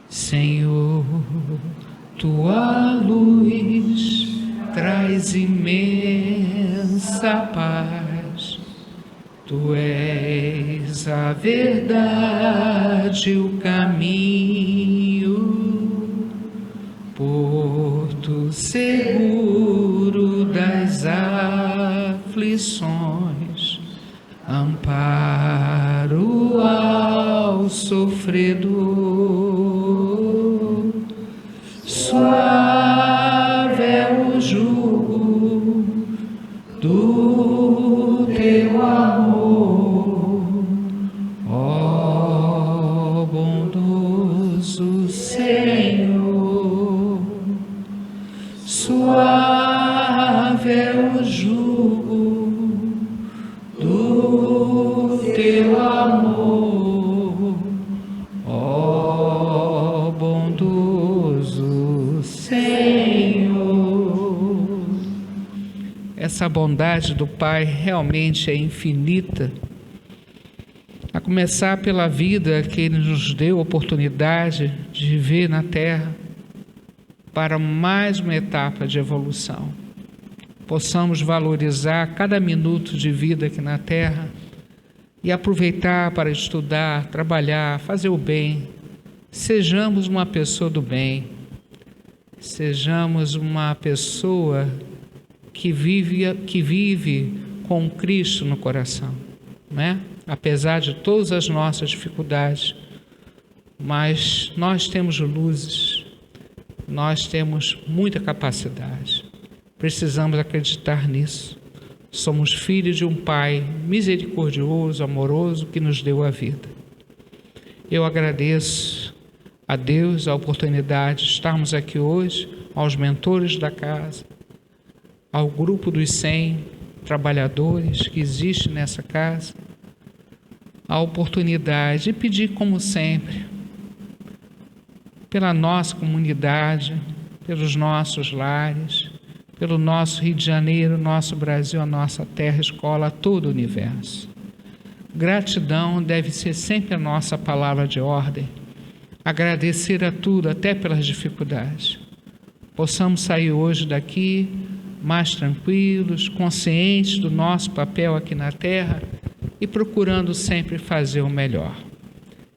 Senhor, tua luz traz imensa paz. Tu és a verdade, o caminho, porto seguro das aflições, amparo ao sofredor. Suave é o jugo do teu amor, ó bondoso Senhor. Suave é o jugo do teu amor, ó bondoso Senhor. Essa bondade do Pai realmente é infinita, a começar pela vida que Ele nos deu a oportunidade de viver na Terra para mais uma etapa de evolução. Possamos valorizar cada minuto de vida aqui na Terra e aproveitar para estudar, trabalhar, fazer o bem. Sejamos uma pessoa do bem, sejamos uma pessoa que vive com Cristo no coração, né? Apesar de todas as nossas dificuldades, mas nós temos luzes, nós temos muita capacidade, precisamos acreditar nisso. Somos filhos de um Pai misericordioso, amoroso, que nos deu a vida. Eu agradeço a Deus a oportunidade de estarmos aqui hoje, aos mentores da casa, ao grupo dos 100 trabalhadores que existe nessa casa, a oportunidade de pedir, como sempre, pela nossa comunidade, pelos nossos lares, pelo nosso Rio de Janeiro, nosso Brasil, a nossa terra, escola, todo o universo. Gratidão deve ser sempre a nossa palavra de ordem. Agradecer a tudo, até pelas dificuldades. Possamos sair hoje daqui mais tranquilos, conscientes do nosso papel aqui na Terra e procurando sempre fazer o melhor,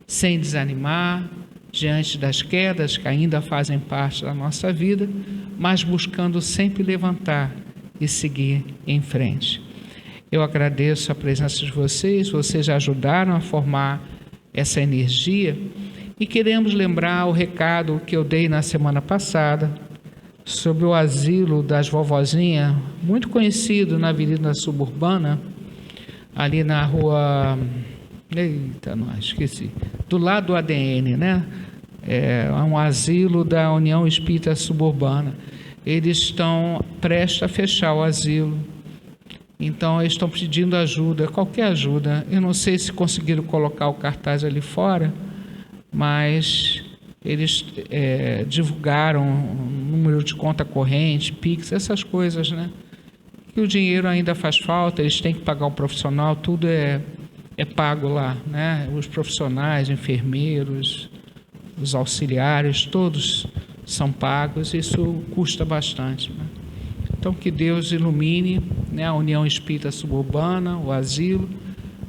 sem desanimar diante das quedas que ainda fazem parte da nossa vida, mas buscando sempre levantar e seguir em frente. Eu agradeço a presença de vocês, vocês ajudaram a formar essa energia e queremos lembrar o recado que eu dei na semana passada sobre o asilo das vovozinhas, muito conhecido na Avenida Suburbana, ali na rua... Eita, não, esqueci. Do lado do ADN, né? É um asilo da União Espírita Suburbana. Eles estão prestes a fechar o asilo. Então, eles estão pedindo ajuda, qualquer ajuda. Eu não sei se conseguiram colocar o cartaz ali fora, mas eles divulgaram um número de conta corrente, Pix, essas coisas, né? Que o dinheiro ainda faz falta, eles têm que pagar o profissional, tudo é pago lá, né? Os profissionais, enfermeiros, os auxiliares, todos são pagos, isso custa bastante, né? Então, que Deus ilumine, né, a União Espírita Suburbana, o asilo,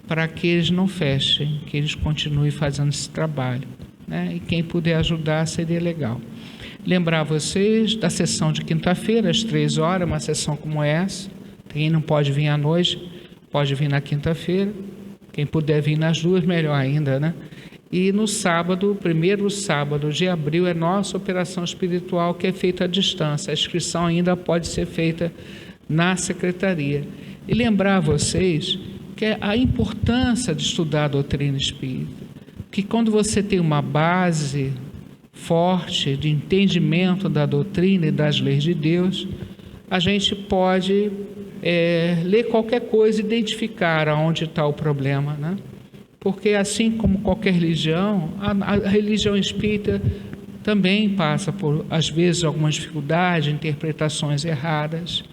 para que eles não fechem, que eles continuem fazendo esse trabalho, né? E quem puder ajudar seria legal. Lembrar vocês da sessão de quinta-feira, às 3 horas, uma sessão como essa. Quem não pode vir à noite, pode vir na quinta-feira. Quem puder vir nas duas, melhor ainda, né? E no sábado, primeiro sábado de abril, é nossa operação espiritual, que é feita à distância. A inscrição ainda pode ser feita na secretaria. E lembrar vocês que a importância de estudar a doutrina espírita, que quando você tem uma base forte de entendimento da doutrina e das leis de Deus, a gente pode ler qualquer coisa e identificar aonde está o problema, né? Porque assim como qualquer religião, a religião espírita também passa por, às vezes, algumas dificuldades, interpretações erradas,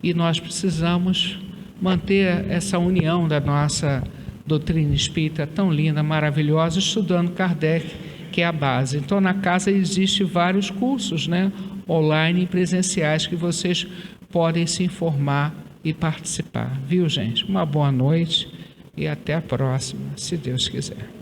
e nós precisamos manter essa união da nossa doutrina espírita tão linda, maravilhosa, estudando Kardec, que é a base. Então, na casa existem vários cursos, né, online e presenciais, que vocês podem se informar e participar. Viu, gente? Uma boa noite e até a próxima, se Deus quiser.